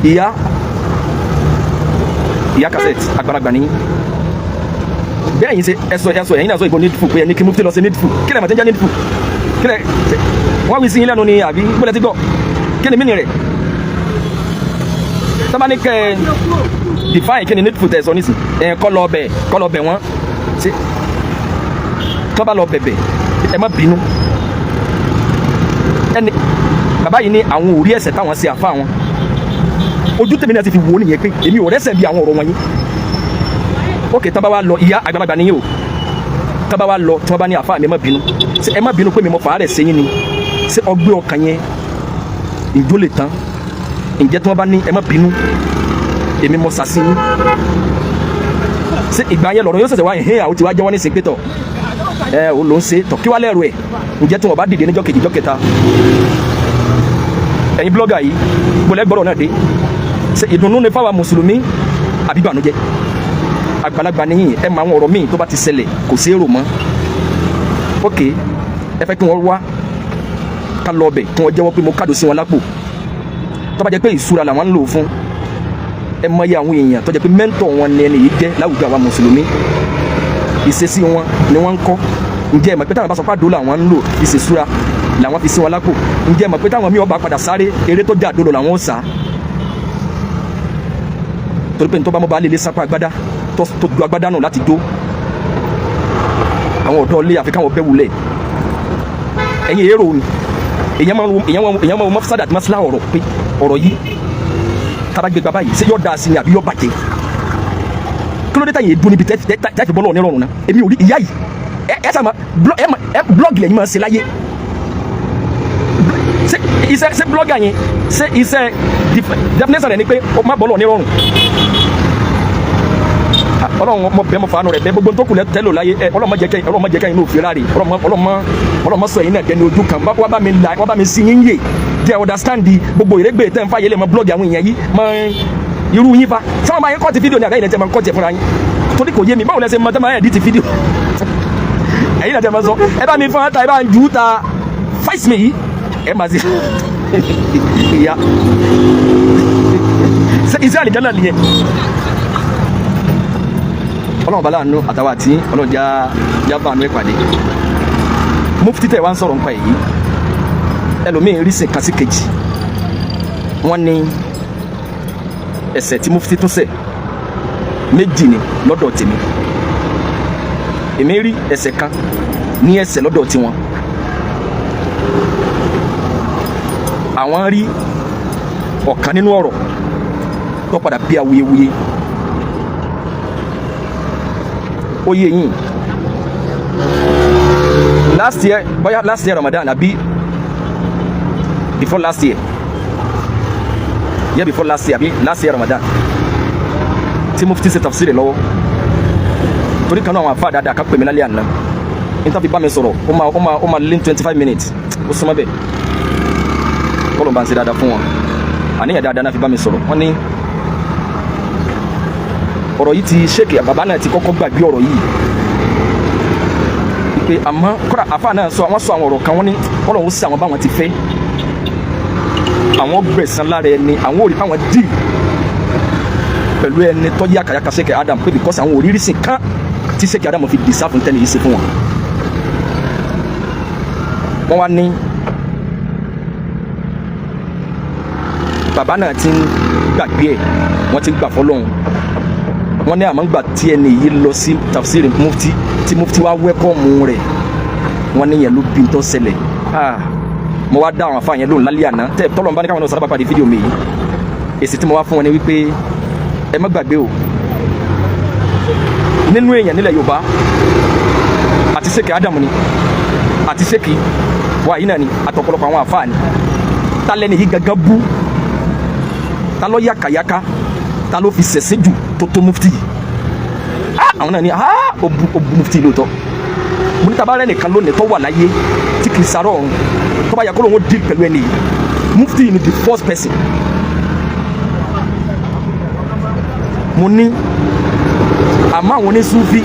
ìyá cassette àgbàlagbà ni bẹ́ẹ̀ yín ṣe ẹ̀sọ̀ ẹ̀yin náà sọ ìbò needful pé ẹni kí mufti lọ sí needful kí lẹ̀ mọ̀ tí ń jẹ́ needful kí lẹ̀ wọ́n wí sí yín lẹ́nu ni àbí gbọ́dọ̀ ti gbọ́ kí ni mínì rẹ̀ tọ́ba ní kẹ́ ẹ define kí ni needful tẹ̀ sọ nísìn ẹ̀ kọ́ lọ bẹ̀ wọ́n ṣe tọ́ba lọ bẹ̀bẹ̀ ẹ má bínú ẹni bàbá yìí ní àwọn ò rí ẹ̀ṣẹ̀ táwọn ṣe àfa wọn ojú tèmi náà ti fi wò ó nìyẹn pé èmi ò rẹ́ṣẹ̀ bí àwọn ọ̀rọ̀ wọ̀nyí ok tọ́ba wa lọ ìyá àgbàlagbà nìyí o tọ́ba wa lọ tí wọ́n bá ní àfa mi ẹ má bínú pé mi mo fà á rẹ̀ sẹ́yìn ni ṣé ọgbẹ́ ọkàn yẹn ìjó lè tán ǹjẹ́ tí wọ́n bá ní ẹ má bínú èmi mo sàṣeyìn ṣé ìgbà yẹn lọ̀rọ̀ yóò ṣẹ̀ṣẹ̀ wá ẹ̀hìn àwọn tí wàá jẹ́wọ́ ní sèpétọ̀ ò ló ń ṣe tọ̀ kí wá lẹ́rù ẹ̀ ǹjẹ́ tí wọ́n bá dìde níjọ́ kejì jọ́ kẹta ẹ̀yin blọ́gà yìí gbọ́lẹ́ gbọ́rọ̀ náà dé ṣe ìdùnnú ni fáwa mùsùlùmí àbí ìbànújẹ́ àgbàlagbà nìyí ẹ máa ń ọ̀rọ̀ míì tó bá ti ṣẹlẹ̀ kò sí èrò mọ́ ok ẹ fẹ́ kí wọ́n wá ká lọ ọbẹ̀ kí wọ́n jẹ́wọ́ pé mo kádò sí wọn lápò tó bá jẹ́ pé ìṣúra làwọn ń lò fún ẹ mọ iye àwọn èèyàn tó jẹ́ pé mẹ́ńtọ̀ wọn ni ẹni yìí jẹ́ láwùjọ àwa mùsùlùmí ìṣesí wọn ni wọ́n ń kọ́ ǹjẹ́ ẹ mọ̀ pé táwọn bá sọ pé àdó làwọn ń lò ìṣesúra làwọn fi sí wọn lápò ǹjẹ́ ẹ mọ̀ pé táwọn míì ọba padà sáré eré tó dé àdó làwọn ó sá torí pé nítorí bá mọ́ bá lè lé sápá agbádá tó ju agbádá náà láti dó àwọn ọ̀dọ́ ilé àfi káwọn bẹ́ wulẹ̀ ẹ̀yin èrò ni èèyàn máa wọ mọ́físádà àti mọ́sílá ọ̀rọ̀ pé ọ̀rọ̀ yìí tábàgbé bàbá yìí ṣé yóò dáa sí ni àbí yóò bàjẹ́ kí ló dé táyìn èdú níbi tẹ́tí bọ́lọ̀ onírọ̀rùn náà èmi ò rí ìyá yìí ẹ sàmà blọ́ọ̀gì lẹ́yìn máa ṣe láyé ṣé blọ́ọ̀gì yẹn ṣé iṣẹ́ definition rẹ̀ ni pé ó má bọ́lọ̀ onírọ̀rùn ọlọ́run mọ bẹ́ẹ̀ mọ fàánù rẹ̀ bẹ́ẹ̀ gbogbo tó kù tẹ́lò láyé ọlọ́run má jẹ́ kẹ́yìn ní òfin ráre ọlọ́run má sọ ẹ̀yin náà dẹni ojú kan wọ́n bá mi sí yín yé jẹ́ understand gbogbo ìrégbè tẹ́ ń fàyè lè mọ blọ́ọ̀gì àwọn èèyàn yìí mọ irú yín fa sáwọn máa ń kọ́ọ̀tì fídíò ní àgbáyé lẹ́tẹ̀ máa ń kọ́ọ̀tì fúnra yín torí kò yé mi báwo lẹ́sẹ̀ máa tẹ́ máa ẹ̀dí ti fídíò ẹ̀yin náà tẹ́ máa sọ ẹ bá mi fún ata ẹ bá ń jù ú ta fáìsì mi yìí ẹ máa ṣe ìyá iṣẹ́ àlìjá náà nìyẹn ọlọ́run bala àánú àtàwọn àti ọlọ́run já bá àánú ìpàdé mufti tẹ̀ wá ń sọ̀rọ̀ nípa èyí ẹlòmíín rí sìn kan sí kejì wọ́n ní ẹ̀ṣẹ̀ tí mufti tún ṣẹ̀ méjì ni lọ́dọ̀ tèmi èmi rí ẹ̀ṣẹ̀ kan ní ẹ̀ṣẹ̀ lọ́dọ̀ tiwọn àwọn rí ọ̀kan nínú ọ̀rọ̀ tó padà bí awuyewuye ó yé yín last year Ramadan àbí before last year before last year àbí last year Ramadan tí mufti ṣe tafsiri lọ́wọ́ torí kan náà àwọn àfáà dáadáa ká pè mí lálẹ́ àná níta fi bá mi sọ̀rọ̀ ó máa lé 25 minutes ó súnmọ́ bẹ́ẹ̀ kọ́lọ̀ bá ń ṣe dáadáa fún wọn àníyàn dáadáa náà fi bá mi sọ̀rọ̀ wọ́n ní ọ̀rọ̀ yìí ti ṣéèkì bàbá náà ti kọ́kọ́ gbàgbé ọ̀rọ̀ yìí pé àmọ́ kọ́ra àfáà náà sọ àwọn ọ̀rọ̀ kan wọ́n ní kọ́lọ̀ ń sí àwọn báwọn ti fẹ́ àwọn gbẹ̀san lára ẹni àwọn òrì fáwọn dì pẹ̀lú ẹni tó yí àkàyàkà ṣéèkì Adam pé because àwọn òrírí sìn kán tí ṣéèkì Adam fi dì sáfún tẹ́lẹ̀ yìí sí fún wọn. wọ́n wá ní bàbá náà ti ń gbàgbé ẹ̀ wọ́n ti ń gbà fọ́lọ́hún wọ́n ní àmọ́ ń gbà tí ẹni yìí lọ sí tafsiri mufti tí mufti wá wẹ́kọ̀mù rẹ̀ wọ́n ní yẹn ló bí n tó ṣẹlẹ̀ mo wá dá àwọn afáà yẹn lóhùn lálẹ́ àná tọ́lọ̀ ń bá ní káwọn náà sábà pàdé fídíò mi yìí èsì tí mo wá fún wọn ni wípé ẹ má gbàgbé o nínú èèyàn nílẹ̀ Yorùbá àti ṣéèkì Ádámù ni àti ṣéèkì wàyí náà ni àtọ̀pọ̀lọpọ̀ àwọn afáà ni ta lẹ́ni yìí gangan bú ta ló yàkàyàkà ta ló fi ṣẹ̀ṣẹ̀ jù tó mufti yìí àwọn náà ni ó bu mufti lóòótọ́ mo ní tabarẹ́ nìkan lónìí tó wà láyé tí kì í sarọ́ ọ̀run tó bá yẹ kó lóun deal pẹ̀lú ẹni yìí mufti yìí ni the first person mo ní àmọ́ àwọn onísúfí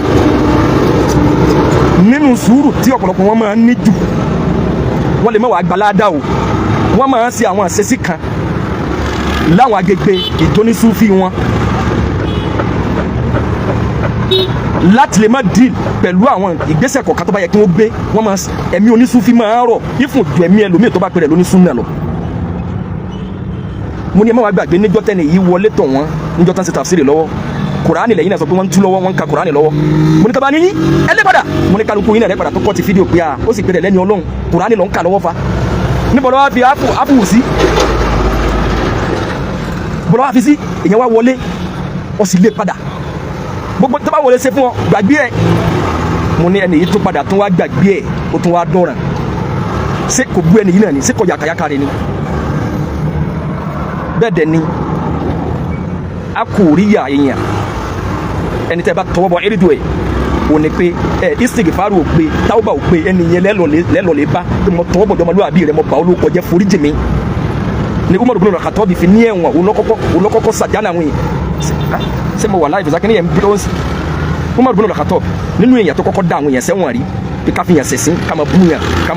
nínú sùúrù tí ọ̀pọ̀lọpọ̀ wọn máa ń ní jù wọ́n lè má wàá gbalada o wọ́n máa ń ṣe àwọn àṣẹsí kan láwọn agbègbè ìjónísúfì wọn láti lè má deal pẹ̀lú àwọn ìgbésẹ̀ kọ̀ọ̀kan tó bá yẹ kí wọ́n gbé wọ́n máa ẹ̀mí onísúfì máa ń rọ̀ ìfún ju ẹ̀mí ẹlòmíì tó bá pẹ̀lẹ̀ lónísúnnà lọ. mo ní ẹ má wá gbàgbé níjọ́ tẹ́ni yìí wọlé tọ̀ wọ́n níjọ́ tán ṣe tàfsírì lọ́wọ́ kùránì lẹ́yìn náà sọ pé wọ́n ń tú lọ́wọ́ wọ́n ń ka kùránì lọ́wọ́ mo ní tọ́ba ní yín ẹlẹ́padà mo ní kálukú yín náà ẹlẹ́padà tó kọ́ ti fídíò pé ó sì pèrè lẹ́ni ọlọ́run kùránì lọ́ ń kà lọ́wọ́ fa níbo lọ́wọ́ fi ápù sí bọ́lá wá fi sí èèyàn wá wọlé ó sì lé padà gbogbo tó bá wọlé ṣe fún ọ gbàgbé ẹ mo ní ẹni yìí tó padà tún wá gbàgbé ẹ ó tún wá dọ̀ràn ṣé kò gbé ẹni yìí náà ni ṣé kò yàkàyàkà rẹ ni bẹ́ẹ̀ dẹ̀ ni a kò rí yà èèyàn ẹni tẹ́ bá tọwọ́ bọ eridu ẹ̀ ò ní pé istighfaru ò pé tawba ò pé ẹni yẹn lẹ́lọ́lẹ́ bá pé mo tọwọ́ bọ̀ jọmọlúwàbí rẹ mo bá olóko jẹ́ foríjì mi ni Umar ibn al-Khattab fi ní ẹ̀wọ̀n olókọ́kọ́ sàjánà àwọn èèyàn ṣé mo wà láì fẹsẹ̀ kí ni yẹn bí lọ́wọ́ sí Umar ibn al-Khattab nínú èèyàn tó kọ́kọ́ dá àwọn èèyàn sẹ́wọ̀n rí pé ká fi yàn sẹ̀sìn ká máa bú yàn ká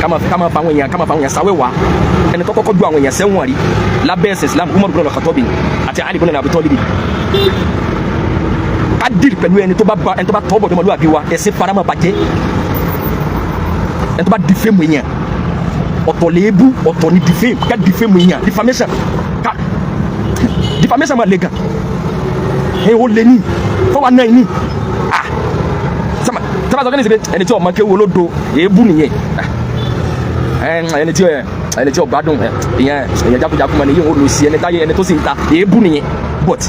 máa fa àwọn èèyàn sáwẹ́wà ẹni tó kọ́kọ́ ju àwọn èèyàn sẹ́wọ̀n rí lábẹ́ ẹ̀sìn Islam Umar ibn al-Khattab àti Ali ibn Abi Talib ká dìrì pẹ̀lú ẹni tó bá tọ́ bọ̀ jọmọlúwàbí wa ẹ̀sìn farama bàjẹ́ ẹni tó bá dìfẹ́ mu èèyàn ọ̀tọ̀ léébù ọ̀tọ̀ ní defame ká defame èèyàn defamation máa le gan ẹ ó lé ní fọwọ́ náà ní sábà sọ kí ni sèpé ẹni tí ọmọ kéwú olódo èébù nìyẹn ẹni tí ọgbádùn èèyàn jákujàku mọ nìyẹn ó lò sí ẹni táyé ẹni tó sì ń ta èébù nìyẹn but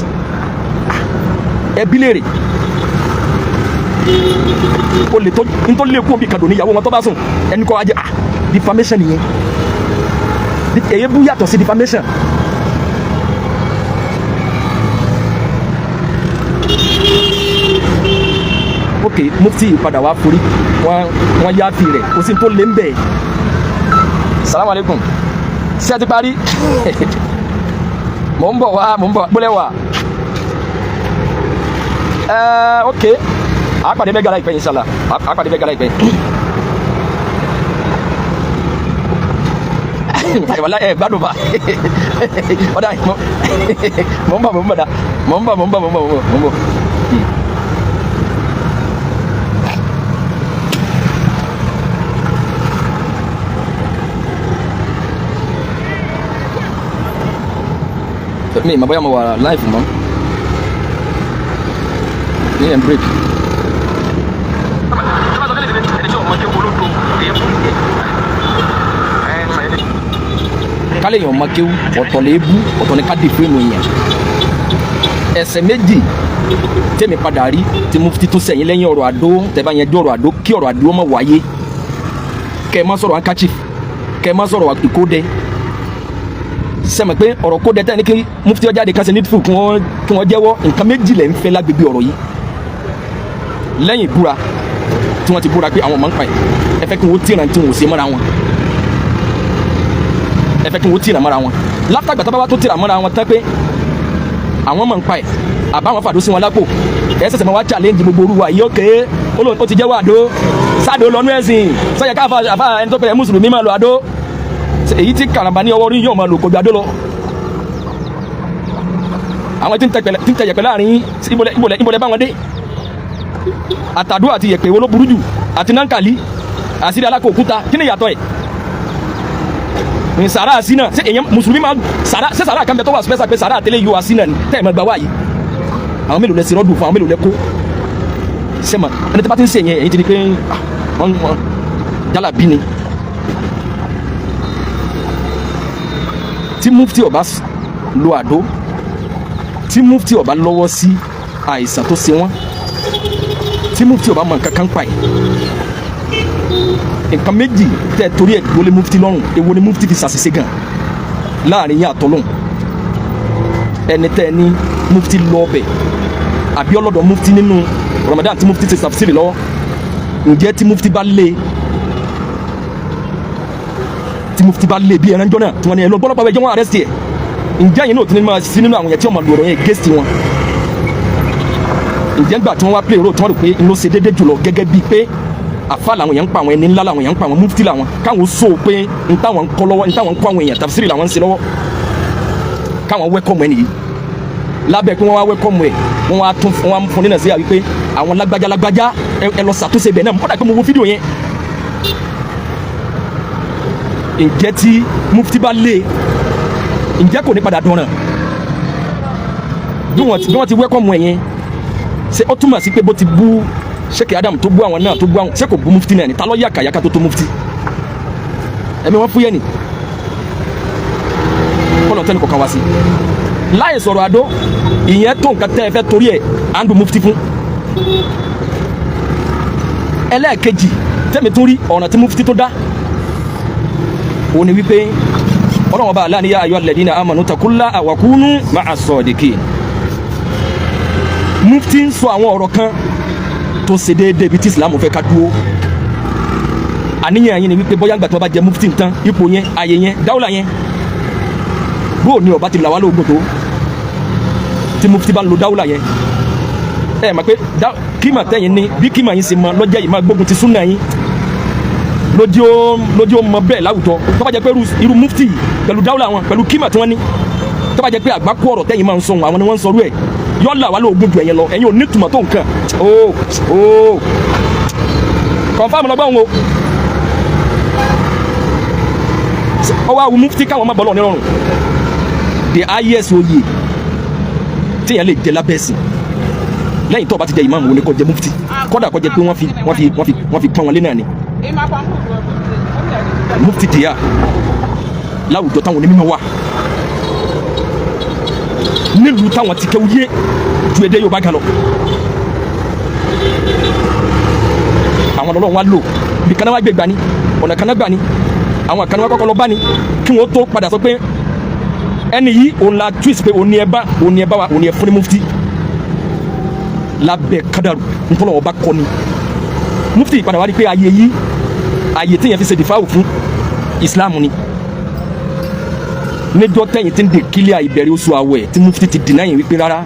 ẹbí léèrè o lè tó nítorí lè kú omi kàdó níyàwó wọn tó bá sùn ẹni kọ́ ajẹ́ defamation nìyẹn èébù yàtọ̀ sí defamation. ok mufti padà wá forí wọn yá fi rẹ̀ kò sí tó lé ń bẹ̀. salamu alaikum ṣé ẹ ti parí mò ń bọ̀ gbọ́lẹ̀ wá ok àpàdé bẹ́ẹ̀ gàlá ìpẹ́ inshallah àpàdé bẹ́ẹ̀ gàlá ìpẹ́. wàlá ẹ gbádùn bá ọ̀dà mò ń bọ̀. mi ma bóyá mo wà live mọ́ ní ẹ̀ ń break. kálẹ̀ èèyàn makéwú ọ̀tọ̀ lè bú ọ̀tọ̀ ní ká dé fún èèyàn ẹsẹ̀ méjì tèmi padà rí tí mufti tó sẹ́yìn lẹ́yìn ọ̀rọ̀ àdó tẹ̀bá yẹn dé ọ̀rọ̀ àdó kí ọ̀rọ̀ àdó má wáyé kẹ́ ẹ má sọ̀rọ̀ handkerchief kẹ́ ẹ má sọ̀rọ̀ ìkódẹ sẹ́mi pé ọ̀rọ̀ kó dẹ́tẹ́ ní kí mufti ọjà de kásẹ̀ nídìí kí wọ́n jẹ́wọ́ nǹkan méjì lẹ́ ń fẹ́ lágbègbè ọ̀rọ̀ yìí lẹ́yìn ìbúra tí wọ́n ti búra pé àwọn máa ń pa ẹ̀ ẹ fẹ́ kí wọ́n tìràn tí wọ́n ò ṣe mọ́ra wọn ẹ fẹ́ kí wọ́n tìràn mọ́ra wọn látàgbà tó bá wá tó tìràn mọ́ra wọn tán pé àwọn máa ń pa ẹ̀ àbáwọn fàdó sí wọn lápò ẹ ṣẹ̀ṣẹ̀ máa wá challenge gbogbo orúwa yìí ókè ó ti jẹ́wọ́ àdó sáàdó lọ́nú ẹ̀sìn sọ́yẹ ká àfa ẹni tó pẹ̀lẹ́ mùsùlùmí máa lọ àdó èyí tí karamba ní ọwọ́ orí yóò máa lò kọjú àdó lọ àwọn tí ń tẹ yẹ̀pẹ̀ láàrin ìbọ̀lẹ̀ bá wọn dé àtàdó àti yẹ̀pẹ̀ wo ló burú jù àti nankali àsírí alákòókúta kí ni ìyàtọ̀ ẹ̀ ní sàrà àsínà ṣé èyàn mùsùlùmí máa ṣé sàrà kan bẹ tó wà special pé sàrà àtẹlẹ yóò àsínà ní tẹ́ ẹ̀ máa gbà wáyé àwọn mélòó lẹ sí rọ́dùn fún àwọn mélòó lẹ kó sẹ́mà ẹni tí bá ti ń ṣe yẹn èyí ti di pé wọ́n jálà bí ni tí mufti ọba lo àdó tí mufti ọba lọ́wọ́ sí àìsàn tó ṣe wọ́n tí mufti ọba mọ nǹkan kan pa ẹ̀ nǹkan méjì tẹ́ torí ẹ̀ wọlé mufti lọ́rùn èwo ni mufti fi ṣàṣìṣe gan láàrin yín àtọ́lọ́hùn ẹni tẹ́ ní mufti lọ́ọ̀bẹ̀ àbí ọlọ́dọ̀ mufti nínú Ramadan tí mufti ti ṣàfisìrì lọ́wọ́ ǹjẹ́ tí mufti bá lé bí ẹran jọ́nà tí wọ́n ní ẹ lọ gbọ́dọ̀ ẹjọ́ wọn arrest ẹ̀ ǹjẹ́ yìí náà tí wọ́n máa sí nínú àwọn yẹn tí wọ́n máa lò ọ̀rọ̀ yẹn against wọn ǹjẹ́ gbà tí wọ́n wá play role tí wọ́n rò pé inú ṣe déédéé jùlọ gẹ́gẹ́ bíi pé àfa làwọn yẹn ń pa àwọn ẹni ńlá làwọn yẹn ń pa àwọn mufti làwọn káwọn sọ pé n táwọn ń kọ́ lọ́wọ́ n táwọn ń kọ́ àwọn èèyàn tafsiri làwọn ń ṣe lọ́wọ́ káwọn wẹ́kọ̀mù ẹni yìí lábẹ́ pé wọ́n wá wẹ́kọ̀mù ẹ̀ wọ́n wá fún nínú sí wípé àwọn lágbájá ẹ lọ ṣàtúnṣe bẹ̀ náà kódà pé mo wo fídíò yẹn. ǹjẹ́ tí mufti bá lé ǹjẹ́ kò ní padà dọ̀ràn bí wọ́n ti wẹ́kọ̀mù ẹ̀ yẹn ṣé ó túmọ̀ sí pé bó ti bú Sheikh Adam tó bú àwọn náà tó bú àwọn ṣé kò bú mufti náà ni ta ló yàkàyàkà tó mufti ẹ̀mí wọn fúyẹ́ ni kọ́nà tẹ́lẹ̀ kọ̀ọ̀kan wá sí láì sọ̀rọ̀ àdó ìyẹn tó nǹkan tẹ́ ẹ fẹ́ torí ẹ̀ àndù mufti fún ẹlẹ́ẹ̀kejì tẹ́mi tún rí ọ̀nà tí mufti tó dá òun ni wípé ọlọ́wọ́n bá aláàníyá ayọ́ alladhina amanu taqullaha wa kunu ma'a sadiqin mufti ń sọ àwọn ọ̀rọ̀ kan tó ṣe déédéé bí tí Islam fẹ́ ká dúró àníyàn yín ni wípé bóyá gbà tí wọ́n bá jẹ mufti tán ipò yẹn ayé yẹn dáwọ́là yẹn bó ní ọba ti là wá lóògùn tó tí mufti bá ń lo dáwọ́là yẹn ẹ mọ̀ pé kíma tẹ́yìn ní bí kíma yín ṣe mọ lọ́jọ́ yìí máa gbógun ti súnà yín lójú ó mọ bẹ́ẹ̀ láwùjọ tó bá jẹ́ pé irú mufti pẹ̀lú dáwọ́là wọn pẹ̀lú kíma tí wọ́n ní tó bá jẹ́ pé àgbákò ọ̀rọ̀ tẹ́yìn máa ń sọ àwọn ni wọ́n ń sọrú ẹ̀ yọ́ là wá lóògùn ju ẹ̀yẹn lọ ẹ̀yin ò ní tùmọ̀ tó nǹkan kọ̀ǹfàmù lọ́gbọ́n o ọwọ́ àwọn mufti káwọn má bọ́lọ̀ nírọ̀rùn the highest oyè tíyẹn lè jẹ lábẹ́sìn lẹ́yìn tó bá ti jẹ ìmáàmù wo ni kò jẹ mufti kódà kó jẹ pé wọ́n fi pọ́n wọn lé náà ni mufti tìyà láwùjọ táwọn onímọ̀ wà nílùú táwọn ti kẹ́wù yé ju èdè Yorùbá gan lọ àwọn ọlọ́run wa lò bí kanáà wá gbé gbani ọ̀nà kanáà gbani àwọn kanáà wá kọ́kọ́ lọ bá ni kí wọ́n tó padà sọ pé ẹni yìí òun la twist pé òun ni ẹ fún ní mufti lábẹ́ kádàrú nítorí ọba kọ́ ni mufti ìpadà wá rí pé ayé téèyàn fi ṣe dìfáwò fún Islam ni níjọ́ tẹ̀yìn tí ń de kílíà ìbẹ̀rẹ̀ oṣù àwẹ̀ tí mufti ti dìnnà yẹn wípé rárá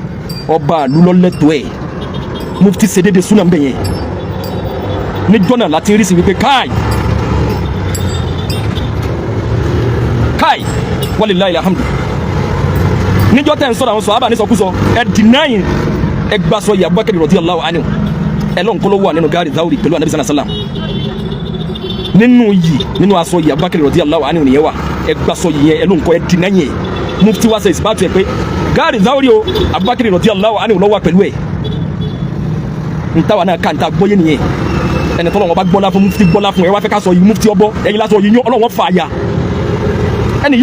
ọba àlùlọ́lẹ́tọ̀ ẹ̀ mufti ṣe déédéé súnà ń bẹ̀ yẹn níjọ́ náà láti rí sí wípé káì walilahi alhamdu níjọ́ tẹ́ ń sọ̀rọ̀ àwọn sọ̀hábà ní sọkúsọ ẹ dìnnáyìn ẹgbàsọ yìí Abubakar radiyallahu anhu ẹlọ́n kọ́ ló wà nínú gáàrí záwùrì pẹ̀lú anabi sallallahu alaihi wasallam nínú aṣọ yìí Abubakar radiyallahu anhu nìyẹn wà ẹgbàsọ yìí yẹn ẹlọ́n kọ́ ẹ dìnnáyìn mufti wa ṣe ìsìbátù ẹ pé gáàrí záwùrì o Abubakar radiyallahu anhu ló wà pẹ̀lú ẹ ntawa náà ká nta gbọ́yé nìyẹn ẹni tọ́lọ́ wọn bá gbọ́lá fún mufti gbọ́lá fún ẹ wá fẹ́ ká sọ yìí mufti ọbọ ẹ̀yin lásọ yìí ọlọ́wọ́n fà ya ẹni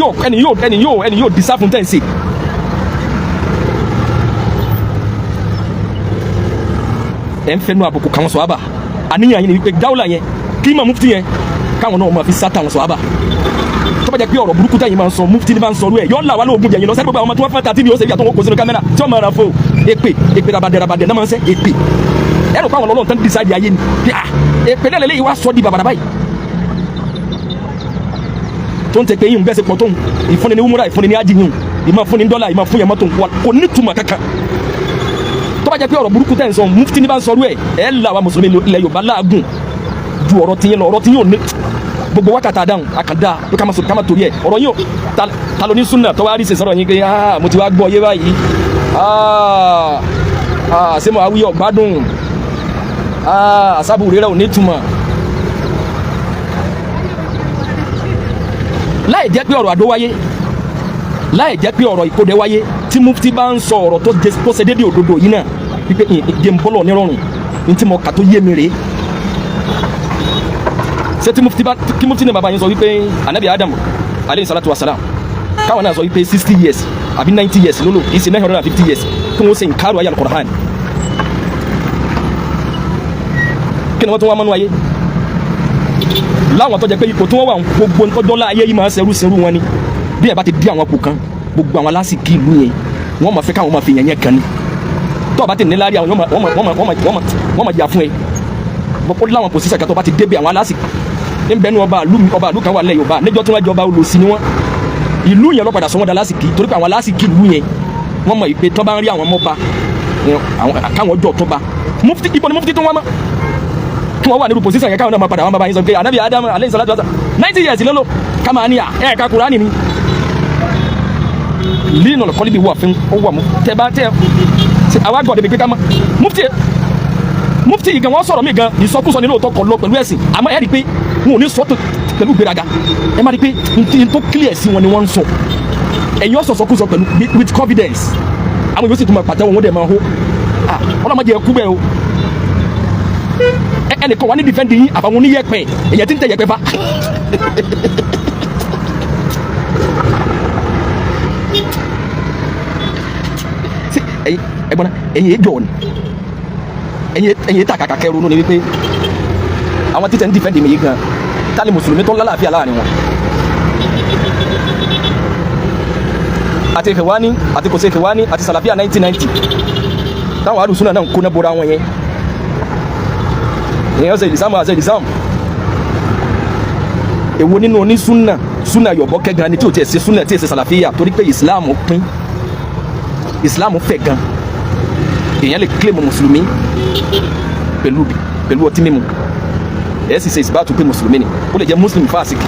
yóò disa fún tẹ́ǹsì ẹ̀ ń fẹ́nu àbùkù káwọn sọ̀hábà àníyàn yìí ni wípé dáwọ́là yẹn kí mà mufti yẹn káwọn náà máa fi sá táwọn sọ̀hábà tó bá jẹ́ pé ọ̀rọ̀ burúkú tẹ́yìn máa ń sọ mufti ni máa ń sọ ẹ̀ yọ́ là wà lóògùn jẹ̀yìn lọ sẹ́gbẹ̀gbẹ̀ àwọn ọmọ tí wọ́n fẹ́ tàbí ni ó ṣe bí àtọwọ́ kò sínú kámẹ́rà tí wọ́n máa ra fo èpè rabadẹ náà máa ń sẹ́ èpè ẹ̀rọ pàwọn ọlọ́run tán dísáìdì ayé ni èpè náà lélẹ́yìí wá sọ di bàbàrà báyìí tó ń tẹ pé yín bẹ́ẹ̀ ṣe pọ̀ tóun ìfúnni ní umura ìfúnni ní ajínyìn ìmọ̀ fúnni dọ́là ìmọ̀ fún yẹmọ́ tóun kò ní túmọ̀ kankan tó bá jẹ́ pé ọ̀rọ̀ burúkú tẹ̀ ń sọ mufti ní bá ń sọrú ẹ̀ ẹ̀ là wa mùsùlùmí ilẹ̀ Yorùbá láàgùn ju ọ̀rọ̀ tiyín lọ ọ̀rọ̀ tiyín ò ní gbogbo wákàtà àdáhùn àkàndá ló ká máa torí ẹ̀ ọ̀rọ̀ yín ò ta ló ní súnà tó wá rí sèṣọ́rọ̀ yín pé mo ti wá gbọ́ yé báyìí ṣé mo àwíyọ̀ gbádùn àṣàbù rírẹ̀ ò ní túmọ̀ láì jẹ́ pé ọ̀rọ̀ àdó wáyé láì jẹ́ pé ọ̀rọ̀ ìkódẹ wáyé tí mufti bá ń sọ ọ̀rọ̀ tó ṣe déédéé òdodo yìí náà wípé ìdè ń bọ́lọ̀ nírọ̀rùn ní tí mo kà tó yé mi rèé ṣé kí mufti ní bàbá yín sọ wípé anabi Adam aleyhi salatu wa salam káwọn náà sọ wípé 60 years àbí 90 years lólò ìsì 950 years kí wọ́n ṣe nǹkan ayé al-Qur'an kí ni wọ́n tún wá mọ́nú ayé láwọn tó jẹ́ pé ipò tí wọ́n wà gbogbo ntọ́jọ́lá ayé yìí máa ń ṣerú wọn ni bí ẹ bá ti dí àwọn àpò kan gbogbo àwọn alásìkí ìlú yẹn wọ́n máa fẹ́ káwọn máa fi yẹn kan ni tó o bá ti ní láàrin àwọn wọ́n máa jà fún ẹ ó láwọn pòsíṣà kan tó o bá ti débẹ̀ àwọn alásìkí ń bẹnu ọba àlú kan wà lẹ́ Yorùbá níjọ́ tí wọ́n jọba olùsí ni wọ́n ìlú yẹn lọ́padà sọ wọ́n da alásìkí torí pé àwọn alásìkí ìlú yẹn wọ́n mọ̀ ìpè tó bá ń rí àwọn ọmọba káwọn ọjọ́ tó bá ibo ni mufti tó wọ́n mọ́ kí wọ́n wà nínú pòsíṣàn yẹn káwọn náà máa padà wọn bàbá yín sọ pé anabi Adam aleyhi salatu wa salam 90 years lọ́lọ́ kama ni ẹ̀ka Kùránì ni líìnà lọ́kọ́ níbi wà fún ó wà mú tẹ bá tẹ àwa gbọ́dọ̀ bí ká mọ́ mufti yìí gan wọ́n sọ̀rọ̀ mí gan ìsọkúsọ nínú òótọ́ kọ̀ lọ pẹ̀lú ẹ̀sìn àmọ́ ẹ̀ rí pé wọn ò ní sọ pẹ̀lú gbéraga ẹ má rí pé n tó clear sí wọn ni wọ́n ń sọ ẹ̀yin ọ̀sọ̀sọkúsọ pẹ̀lú with confidence àwọn yóò sì tún máa pàtẹ́wọ́ wọn dẹ̀ máa hó ọlọ́mọdé ẹkú bẹ́ẹ̀ o ẹnìkan wà ní dìfẹ́ǹdì yín àbàwọn oníyẹ̀pẹ̀ èyàn tí ń tẹ̀ yẹ̀pẹ̀ fa. ẹ̀gbọ́n ẹ̀yin èjọ ni ẹ̀yin ta kàkà kẹrù ní wípé àwọn títẹ̀ ń dìfẹ́ǹdì mi yìí gan ta ni mùsùlùmí tó ń lálàáfíà láàrin wọn. àti ìfẹ̀wání àti kò sí ìfẹ̀wání àti sàlàfíà 1990 táwọn alùsùnà náà ń kóná bora wọn yẹn èèyàn ṣe ìdìsámù àṣẹ ìdìsámù èwo nínú oní súnà yọ̀bọ̀ kẹ́gan ni tí ò tiẹ̀ ṣe súnà tí ì ṣe sàlàfíà torí pé ìsìláàmù pín ìsìláàmù fẹ̀ gan èèyàn lè kílèmù mùsùlùmí pẹ̀lú ọtí mímu ẹ̀ sì ṣe ìsìbáàtú pé mùsùlùmí ni ó lè jẹ́ mùsùlùmí fásitì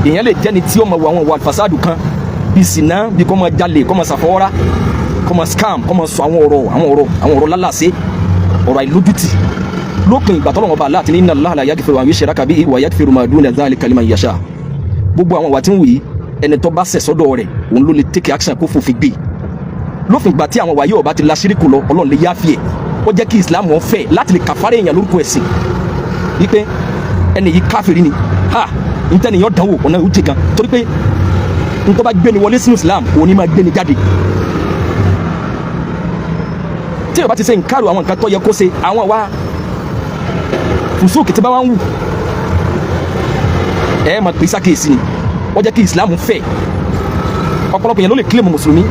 èèyàn lè jẹ́ni tí ó máa wọ àwọn ìwà fàsádù kan bí ṣìnà bí kò máa jalè kò máa ṣàfọwọ́rá kò máa scam kò máa sọ àwọn ọ̀rọ̀ lálàsẹ́ ọ̀rọ̀ àìlójútì lópin ìgbà tọ́lọ́wọ́n bá láti ní inna Allaha la yaghfiru an yushraka bihi wa yaghfiru ma duna dhalika liman yasha gbogbo àwọn wà tí ń wì í ẹni tó bá ṣẹ̀ sọ́dọ̀ rẹ̀ òun ló lè take action kó fòfin gbé lófin ìgbà tí àwọn wàyí ọba ti la ṣíríkù lọ Ọlọ́run lè yáfi ẹ̀ ó jẹ́ kí Islam wọn fẹ́ láti lè kàfárẹ̀ èèyàn lórúkọ ẹ̀sìn wípé ẹni yìí káfíìrì ni ntẹ́niyàn dánwò ọ̀nà ìwúti kan torí pé ntọ́ bá gbéni wọlé sínú Islam òun ni máa gbéni jáde tí o bá ti ṣe nkárò àwọn nǹkan tó yẹ kó ṣe àwọn wa fùsùkì tí bá wà ń wù ẹ máa pèsè àkíyèsí ni wọ́n jẹ́ kí Islam fẹ́ ọ̀pọ̀lọpọ̀ yẹn ló lè kílèmù mùsùlùmí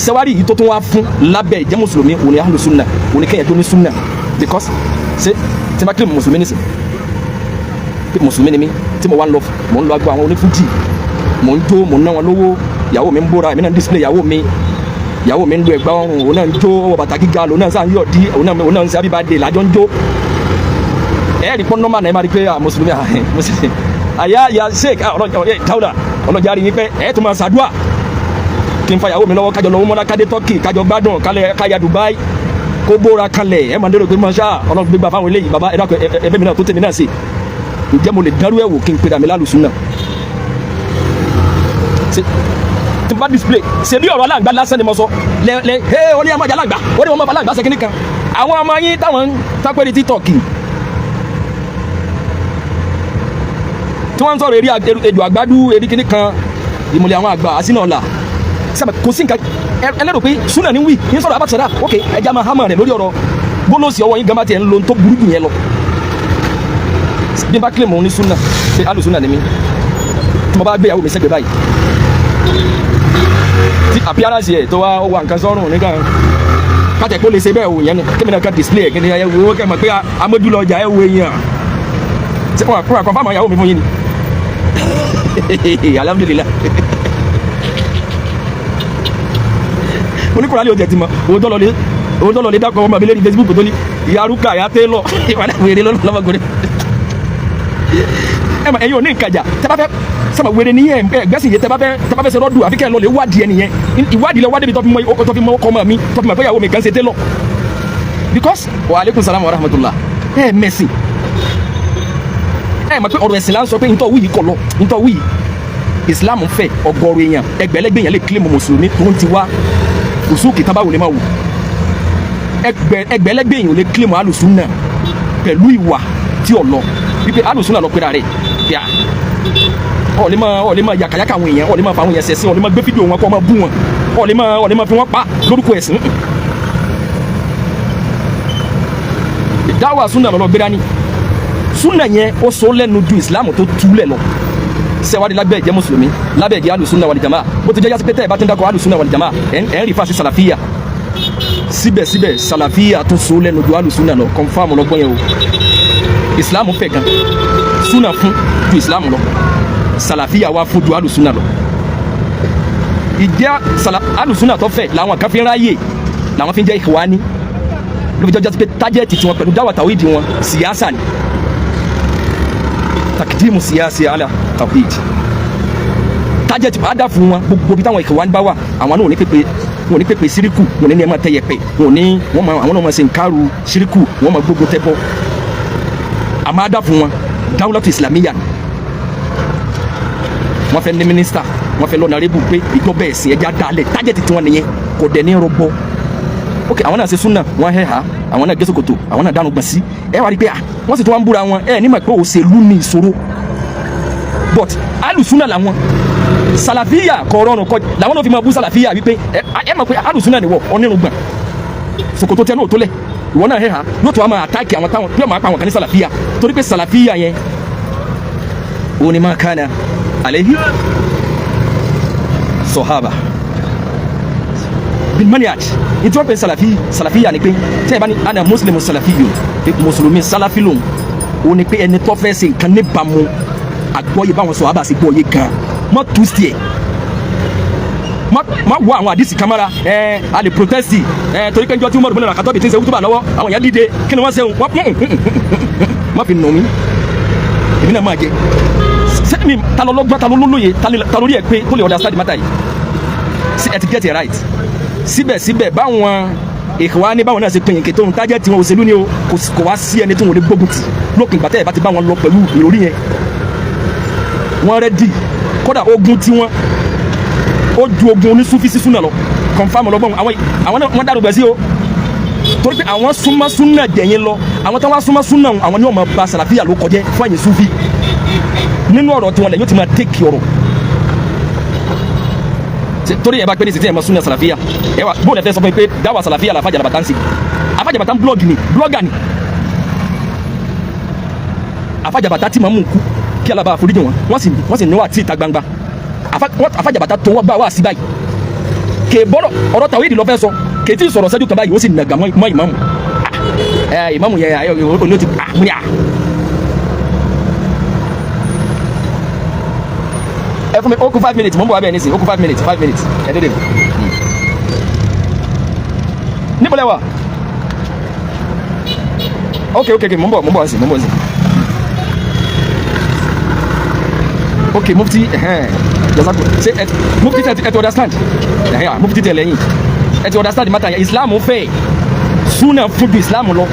sẹ́wárì yìí tó tún wá fún lábẹ́ ìjẹ́ mùsùlùmí òun ni ahlu sunna òun ni kẹ́yìn tó ní sunna because ṣe tí ma kílèmù mùsùlùmí nísìn pé mùsùlùmí ni mí tí mo wá ń lọ mò ń lọ agbó àwọn onífújì mò ń jó mò ń ná wọn lówó ìyàwó mi ń bóra èmi náà ń display ìyàwó mi ń lo ẹ̀gbà ọrùn òun náà ń jó ọwọ́ bàtà gíga lòun náà ń yọ̀ dí òun náà ń ṣe happy birthday lájọ́ ń jó ẹ̀ẹ́dì pọ́n nọ́mbà náà ẹ máa rí pé mùsùlùmí àyà sheik dáúdà ọlọ́jà rí yín pé ẹ̀ẹ́ tó máa ṣàdúà kí n fa ìyàwó mi lọ́wọ́ kájọ lọ́wọ́ mọ́lá kádé Turkey kájọ gbádùn káyà Dubai kó bóra kalẹ̀ ẹ̀ máa ń dérò pé mọ́ṣá ọlọ́run gbégbá fáwọn eléyìí bàbá ẹ̀dá ẹ̀bẹ̀ mi náà tó tèmi náà sí ǹjẹ́ mo lè dárú ẹ̀ wò kí n pè dàmí lálùsùn náà tí n bá display ṣe bí ọ̀rọ̀ aláǹgbá lásán ni mo sọ lẹ ó ní ẹmọ́jà aláǹgbá ó ní wọn máa fa aláǹgbá ṣe kíní kan àwọn ọmọ yín táwọn ń tápẹ́rẹ́ TikTok tí wọ́n ń sọ̀rọ̀ eré ejò àgbádú eré kíní kan ìmùlẹ̀ àwọn àgbà àsínà ọ̀la sábà kò sí nǹkan ẹlẹ́rọ pé súnà ní wí ní sọ̀rọ̀ abáṣẹ́dá ok ẹja máa hámà rẹ̀ lórí ọ̀rọ̀ gbólóòsì ọwọ́ yín gan bá tiẹ̀ ń lo tó burú jù yẹn lọ bí n bá kílèmù ní súnà pé alùsúnà ni mí tí mo bá gbé ìyàwó mi sẹ́gbẹ̀ẹ́ báyìí tí appearance yẹ tó wà nǹkan sọ́rùn nígbà kátẹ̀ kó lè ṣe bẹ́ẹ̀ wò yẹn ni kémi náà ká display ẹ̀ kí ni ẹ wo kẹ́ mọ̀ pé amójúlọ ọjà ẹ wo èèyàn tí wọ́n kúrò àkọ́fà mọ́ ìyàwó mi fún yín ni alhamdulillah oníkùnrin alẹ́ òjẹ̀ ti mọ̀ òun tó lọ lé dákọ̀ ọmọ mi lórí Facebook tó ní ìyá arúgbó àyà tẹ́ lọ ìwádà wèrè lọ́mọkùnrin ẹ̀mọ̀ ẹ̀yin ò ní ìkàjà tẹ́ bá fẹ́ sọ̀rọ̀ wèrè ní ẹ̀gbẹ́sìn yẹn tẹ́ bá fẹ́ ṣe rọ́dù àfikẹ́ lọ lè wádìí ẹni yẹn ìwádìí lọ wádìí mi tó fi mọ ọkọ ọmọ mi tó fi mọ̀ pé ìyàwó mi kan ṣe tẹ́ lọ because wa alaikum salam wa rahmatullah mẹ́sìn mọ̀ pé ọ̀rọ̀ ẹ̀sìn là ń sọ pé ntọ́ wíyì kọ̀ lọ ntọ́ wíyì Islam fẹ́ ọgọ́rùn èèyàn ẹgbẹ̀lẹ́gbẹ̀ èèyàn lè kílèmù mùsùlùmí tó ń ti wá fùsùkì tábàwò lè máa wù ẹgbẹ̀lẹ́gbẹ̀ èèyàn lè kílèmù alùsùnà pẹ̀lú ìwà tí ò lọ wípé alùsùnà lọ pera rẹ̀ yà ọ̀ lè máa yàkàyàkà àwọn èèyàn ọ̀ lè máa fa àwọn èèyàn sẹ̀sìn ọ̀ lè máa gbé fídíò wọn kọ́ máa bú wọn ọ̀ lè máa fi wọn pa lórúkọ ẹ̀sìn dáwà súnà lọ́lọ́ gbéra ní súnà yẹn ó sọ lẹ́nu ju ìsìláàmù tó túlẹ̀ lọ sẹ́wádìí lábẹ́ ìjẹ́ mùsùlùmí lábẹ́ ìjẹ́ alùsùnà wal jamaa bó ti jẹ́ yásí pé tẹ́ ẹ̀ bá ti ń dákọ̀ alùsùnà wal jamaa ẹ̀ ń rí fásitì sàlàfíà síbẹ̀síbẹ̀ sàlàfíà tó so lẹ́nu ju alùsùnà lọ kọ́nfàmù lọ́gbọ́n yẹn o ìsìláàmù fẹ̀ gan súnà fún ju ìsìláàmù lọ sàlàfíà wá fún ju alùsùnà lọ ìjẹ́ alùsùnà tó fẹ̀ làwọn kan fi ń ráyè làwọn fi ń jẹ́ ìwání ló fi jẹ́ jásí pé tájẹ́ẹ̀tì tiwọn pẹ̀lú dáwà tàwídì wọn síyásà ni takdimu siyasi ala tawhid target ada fún wọn gbogbo bí táwọn ìkẹwàá ń bá wà àwọn náà ò ní pépè síríkù wọn ní ẹ máa tẹyẹpẹ àwọn náà máa ṣe nkáru síríkù wọn máa gbógun tẹbọ àmọ́ ada fún wọn dáwọ́lọ́tò ìsìlámíyà wọ́n fẹ́ ní mínísítà wọ́n fẹ́ lọ́nàrẹ́bù pé ìjọba ẹ̀sìn ẹja dalẹ̀ target tí wọ́n nìyẹn kò dẹ̀ ní rọgbọ ok àwọn náà ṣe súnà wọ́n hẹ́ ha àwọn náà gẹ́sọ̀kòtò àwọn náà dánú gbọ̀n sí ẹ wá rí pé wọ́n sì tún wá ń búra wọn ẹ ní mọ̀ pé òṣèlú ní ìṣòro but alùsúnà làwọn sàlàfíà kọ̀ ọ̀rọ̀ kọ làwọn náà fi máa bú sàlàfíà wípé ẹ mọ̀ pé alùsúnà ni wọ́ onírùngbọ̀n ṣòkòtò tẹ náà tó lẹ̀ ìwọ náà hẹ́ ha yóò tó wá máa àtàkì àwọn táwọn yóò máa pa àwọn kan ní sàlàfíà torí pé sàlàfíà yẹn òun ni máa kánà àléhì sọ̀hábà bilmaniyaj ìtọ́pẹ̀ sàlàfíà ni pé tí ẹ bá ní ana muslimu sàlàfíyò mùsùlùmí sàlàfí lòun ó ní pé ẹni tó fẹ́ ṣe nǹkan níbàámu àgbọ́yé báwọn sọ̀hábà sí gbọ́yé gan mọ́ túsì ẹ̀ má wọ àwọn àdìsí kamara a lè protesti torí pé njọ́ tí Umaru bin al-Khattab tí ń ṣe wútúbà lọ́wọ́ àwọn èèyàn dìde kí ni wọ́n ṣe wọ́n má fi nù mí èmi náà máa jẹ sẹ́mi ta ló lọ́gbọ́n ta ló lóye ta lórí ẹ̀ pé tó lè understand the matter yìí ẹ ti get it right síbẹ̀síbẹ̀ báwọn Ikhwani báwọn náà ṣe pín ìkè tó ń tájẹ́ tí wọn òṣèlú ni o kò wá sí ẹni tí wọn lè gbógun tì lópin ìgbà tẹ́ ẹ̀ bá ti bá wọn lọ pẹ̀lú ìròrí yẹn wọ́n rẹ́dì kódà ogun tí wọ́n ó ju ogun onísúfí sí súnà lọ confam ọlọ́gbọ́n àwọn náà wọ́n dárúgbẹ́ sí o torí pé àwọn súnmọ́ súnà jẹ̀yìn lọ àwọn táwọn súnmọ́ súnà àwọn ni wọ́n máa ba sàlàfíà ló kọjẹ́ fún àyè súfí nínú ọ̀rọ̀ tí wọ́n lẹ̀ yóò ti máa tẹ́kì ọ̀rọ̀ torí ẹ bá pé ní sèse ẹ mọ súnà sàlàfíà ẹ wà bóun ẹ fẹ́ sọ fún mi pé dáwà sàlàfíà la Afájàbàtà ń ṣe Afájàbàtà ń blọ́gà ni Afájàbàtà tí màá mú kú kí alábà àforíjì wọn wọ́n sì ní wà tí ìta gbangba Afájàbàtà tó wọ́n gbà wá sí báyìí kè bọ́rọ̀ ọ̀rọ̀ tàwídì lọ fẹ́ sọ kè tí sọ̀rọ̀ sẹ́jú kan báyìí ó sì nàgà mọ́ ìmáàmù ìmáàmù yẹn oní ti múyà ẹ fún mi ó kú 5 minutes mo ń bọ̀ wá bẹ́ẹ̀ nísìnyí ó kú 5 minutes ẹ dédé níbo lẹ wà ok mo ń bọ̀ wá sí ok mufti jazaku ṣe mufti ẹ ti understand mufti tẹ lẹ́yìn ẹ ti understand matter yẹn Islam fẹ́ sunna fún ju Islam lọ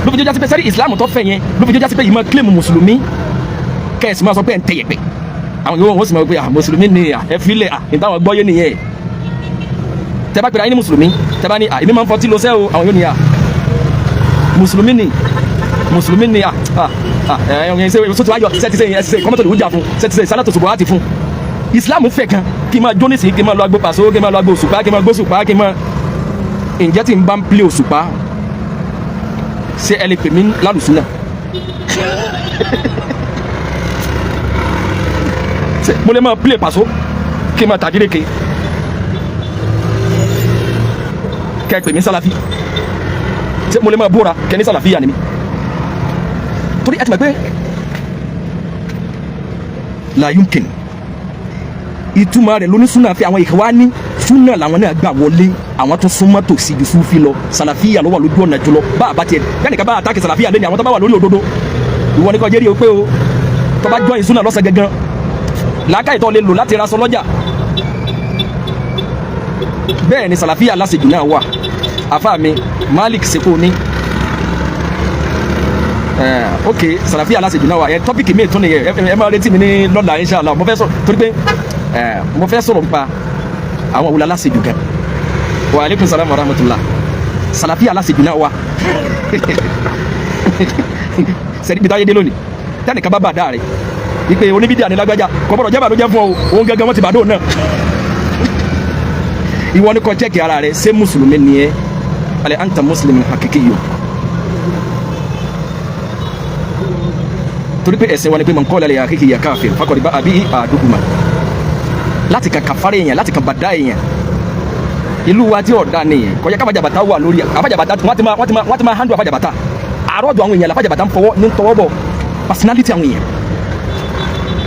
ló fi jọjá sí pé sẹ́rí Islam tó fẹ́ yẹn ló fi jọjá sí pé yìí máa claim mùsùlùmí kẹ́ẹ̀sì máa sọ pé ẹ̀ ń tẹ̀yẹ̀pẹ̀ àwọn yòówó wọn sì máa gbé mùsùlùmí ni ẹ filẹ̀ ìtàwọn gbọ́yé nìyẹn tẹ́ bá pèrè ayé ní mùsùlùmí tẹ́ bá ní èmi máa ń fọtí lọ sẹ́ o àwọn yóò ní mùsùlùmí ni ẹ̀yìn ṣe sọ́tù ayọ̀ sẹ́tìsẹ́ yẹn ṣe kọ́mọ́tò lòún jà fún sẹ́tìsẹ́ sálàtò ṣùgbọ́n láti fún Islam fẹ́ kan kí n máa jó nísìnyí kí n máa lọ agbó pàṣẹ kí n máa lọ agbó òṣùpá kí n máa gbó òṣùpá kí n máa ǹjẹ́ tí n bá ń plé òṣùpá ṣé ẹ lè pè mí lálùsúnà mo lè máa plé pàṣọ kí n máa tàdíreke kẹ́ ẹ pè mí sálàfí ṣé mo lè máa bóra kẹ́ ní sálàfí yà ni mí torí ẹ ti mọ̀ pé la yumkin ìtumọ̀ rẹ̀ lóní súnà fi àwọn Ikhwani súnà làwọn náà gbà wọlé àwọn tó súnmọ́ tòsí ju Sufi lọ sàlàfíà ló wà lójú ọ̀nà jùlọ bá a bá tiẹ̀ yánìkan bá àtàkì sàlàfíà lé ní àwọn tó bá wà lórí òdodo ìwọ ni kò jẹ́rìí o pé o tó bá jọyìn súnà lọ́sẹ̀ gangan làákàyè tó lè lò láti ra sọ lọ́jà bẹ́ẹ̀ ni sàlàfíà lásìkò náà wà àfáà mi Malik Seko ní ok sàlàfíà lásìkò náà wà ẹ tọ́pìkì mi tún nìyẹn ẹ máa retí mi ní lọ́la inshallah mo fẹ́ sọ torí pé mo fẹ́ sọ̀rọ̀ nípa àwọn òwúlà lásìkò gan wa aleykum salaam wa rahmatulah sàlàfíà lásìkò náà wà sẹ́ni bí táyé dé lónìí tẹ́nìkan bá bàdá rẹ̀ ìpè oníbídìí ànílágbájá kọ́bọ̀rọ̀ jẹ́ bàdó jẹ́ fún ọ òun gẹ́gẹ́ wọ́n ti bàdó náà ìwọ ni kò chẹ́kì ara rẹ̀ ṣé mùsùlùmí ni ẹ́ alẹ́ anta muslimin hakikiyyo torí pé ẹ̀sìn wa ni pé man qala li akhihi ya kafir faqad ba'a bihi ahaduhuma láti kan kàfárẹ̀ èèyàn láti kan bàdá èèyàn ìlú wa tí ọ̀dà nìyẹn kọjá káfàjàbàtà wà lórí àfàjàbàtà wọ́n ti máa handle àfàjàbàtà àrọ́dọ̀ àwọn èèyàn làfàjàbàtà ń fọwọ́ ní tọwọ́ bọ̀ personality àwọn èèyàn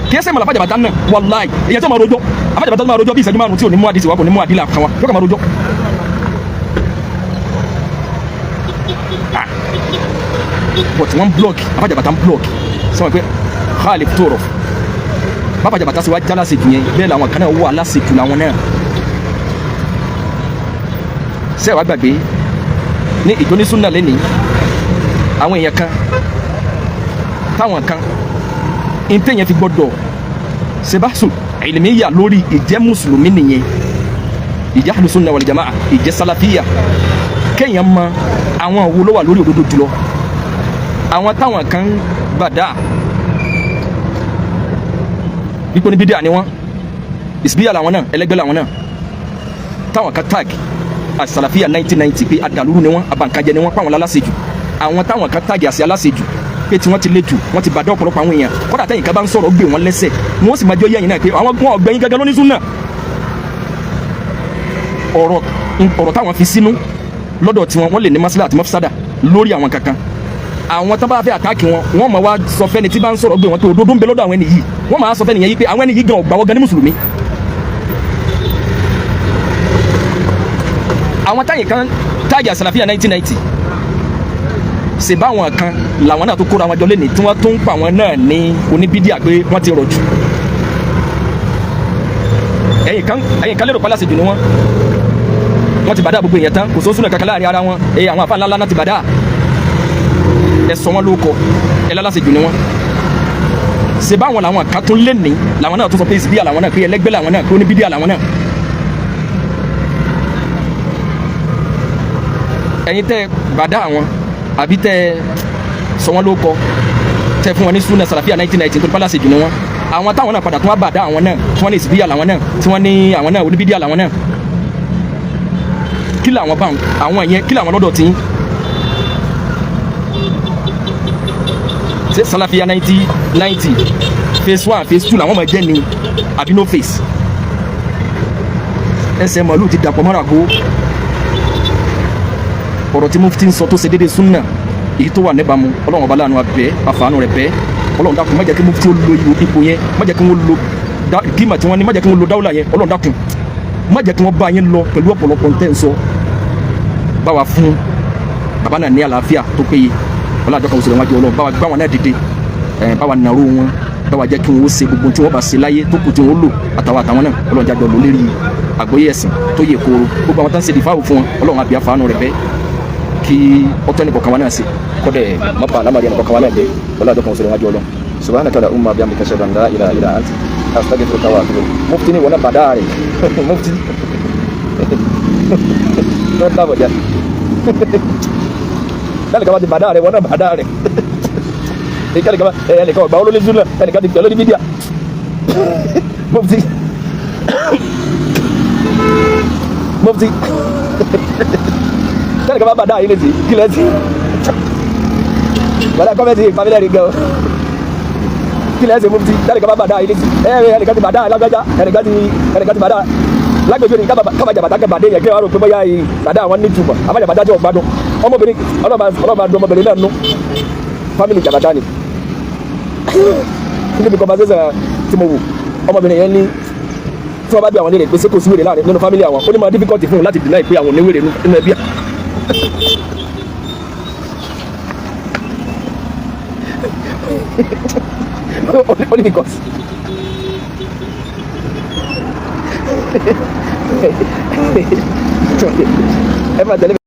kí ẹsẹ̀ mọ̀lá àfàjàbàtà náà wallahi èèyàn tó máa rojọ́ àfàjàbàtà tó máa rojọ́ bí ìṣẹ́jú márùn-ún tí ò ní mú àdìsí wa kò ní mú àdìlà kan wa yóò kà máa rojọ́ but wọ́n blog àfàjàbàtà ń blog sọ pé Khalif Torof bàbá jàbàtà sí wa já lásìkò yẹn bẹ́ẹ̀ làwọn kan náà wà lásìkò làwọn náà ṣé wàá gbàgbé ní ìjónísúnà lẹ́nìí àwọn èèyàn kan táwọn kan ìtẹ̀yẹn fi gbọ́dọ̀ sebasu ìlìmíyà lórí ìjẹ́ mùsùlùmí nìyẹn ìjẹ́ àlùsùnà wal jamaa ìjẹ́ sálàfíyà kéèyàn mọ àwọn wo ló wà lórí òdodo jùlọ àwọn táwọn kan gbàdá ipò ní bídíà ni wọn ìsìbíyà làwọn náà ẹlẹgbẹ́ làwọn náà táwọn kan tag àsàlàfíà 1990 pé àdàlúrú ni wọn abankanjẹ ni wọn pàwọn lálásejù àwọn táwọn kan tag àsì alásejù pé tí wọ́n ti létù wọ́n ti bàdá ọ̀pọ̀lọpọ̀ àwọn èèyàn kọ́dà tẹ́yìn ká bá ń sọ̀rọ̀ gbé wọn lẹ́sẹ̀ ni wọ́n sì máa jọ yẹ́yìn náà pé àwọn ọ̀gbẹ́yìn gẹ́gẹ́ lóní súnà ọ̀rọ̀ táwọn fi sínú lọ́dọ̀ tí wọ́n lè ní masílà àti mọ́físádà lórí àwọn kankan àwọn tó bá fẹ́ àtàkì wọn wọ́n máa wá sọ fẹ́ni tí bá ń sọ̀rọ̀ gbé wọn pé òdodo ń bẹ lọ́dọ̀ àwọn ẹni yìí wọ́n máa sọ fẹ́ni yẹn yìí pé àwọn ẹni yìí gan ọ̀gbà wọ́n gan ní mùsùlùmí. àwọn táyìn kan táàgì àsàlàfíà 1990 ṣe báwọn kan làwọn náà tó kóra wọn jọ lẹ́nìí tí wọ́n tó ń pa àwọn náà ní oníbídíà pé wọ́n ti rọ̀ jù ẹ̀yìn kan lérò pálásì jù ni wọ́n ti bàdá gbogbo èèyàn tán kò sóṣùnà kankan láàrin ara wọn àwọn àfa ńláńlá náà ti bàdá ẹ sọ wọn lóko ẹ lálásì jù ni wọ́n ṣe báwọn làwọn kan tún lẹ́nìí làwọn náà tó sọ pé ìsìbíyà làwọn náà pé ẹlẹ́gbẹ́ làwọn náà pé oníbídíà làwọn náà ẹ̀yin tẹ́ bàdá àwọn àbí tẹ́ sọ wọn lóko tẹ́ fún wọn ní súnà sàlàfíà 1990 tó pálásì jù ni wọ́n àwọn táwọn náà padà tún wá bàdá àwọn náà tí wọ́n ní ìsìbíyà làwọn náà tí wọ́n ní àwọn náà oníbídíà làwọn náà kí làwọn bá àwọn yẹn kí làwọn lọ́dọ̀ tí ṣe sàlàfíà 1990 phase 1 phase 2 làwọn máa jẹ́ ni àbí no phase ẹsẹ̀ màálù ti dàpọ̀ mọ́ra gbó ọ̀rọ̀ tí mufti ń sọ tó ṣe déédéé súnà èyí tó wà níbàámu ọlọ́run ọba láàánú abẹ́ àfààní rẹ̀ bẹ́ẹ̀ ọlọ́run dákun má jẹ́ kí mufti ó lo ipò yẹn má jẹ́ kí wọ́n lo kíma tí wọ́n ní má jẹ́ kí wọ́n lo dáwùlà yẹn ọlọ́run dákun má jẹ́ kí wọ́n bá yẹn lọ pẹ̀lú ọ̀pọ̀lọpọ̀ ntẹ́ ń sọ báwa fún bàbá náà ní àlàáfíà tó péye ọlọ́run àjọkọ̀ òṣèlú wájú ọlọ́run báwa wọn náà dìde báwa nàró wọn báwa jẹ́ kí wọ́n ṣe gbogbo tí wọ́n bá ṣe láyé tó kù tí wọ́n lò àtàwọn náà ọlọ́run jájọ lò lérí àgbọ́yé ẹ̀sìn tó yẹ kóró gbogbo àwọn tó ń ṣe dìfáwò fún wọn ọlọ́run àbí àfààní rẹ̀ bẹ́ẹ̀ kí ọtọ́ ní kọ̀ọ̀kan wa náà ṣe kọ́dẹ̀ mọ́pà alámọ̀dé ẹnì kọ̀ọ̀kan wa náà dé ọlọ́run àjọkọ̀ òṣèlú wájú ọlọ́run subhanaka la umma bihamdika ashhadu an la ilaha illa anta astaghfiruka wa atubu ilayk mufti ni wona badare mufti no ta boja dale kama di badare wona badare e kale kama ele ko ba olole zula ele kadi kalo di media mufti dale kama badare ile si kilezi wala kama di familia rigo kí lẹ́sẹ̀ mufti dáre kaba bàdá ilé sí ẹnìkan ti bàdá alágbájá ẹnìkan ti bàdá lágbèjọ́ ni kábà jàbàtà kẹ bàdé yẹn kí wọ́n rò pé bóyá yìí bàdá àwọn ní túbọ̀ àbájàbàtà jẹ́ ọ̀gbádùn ọmọbìnrin ọlọ́ba dùn ọmọbìnrin náà nù fámìlì jàbàtà ni níbi conversation tí mo wò ọmọbìnrin yẹn ní tí wọ́n bá bí àwọn léèrè pé sékò sí wèrè láàrin nínú fámìlì àwọn ó ní máa difficult fún un láti deny pé àwọn oníwèrè nínú ẹbí only because ẹ máa tẹ̀lé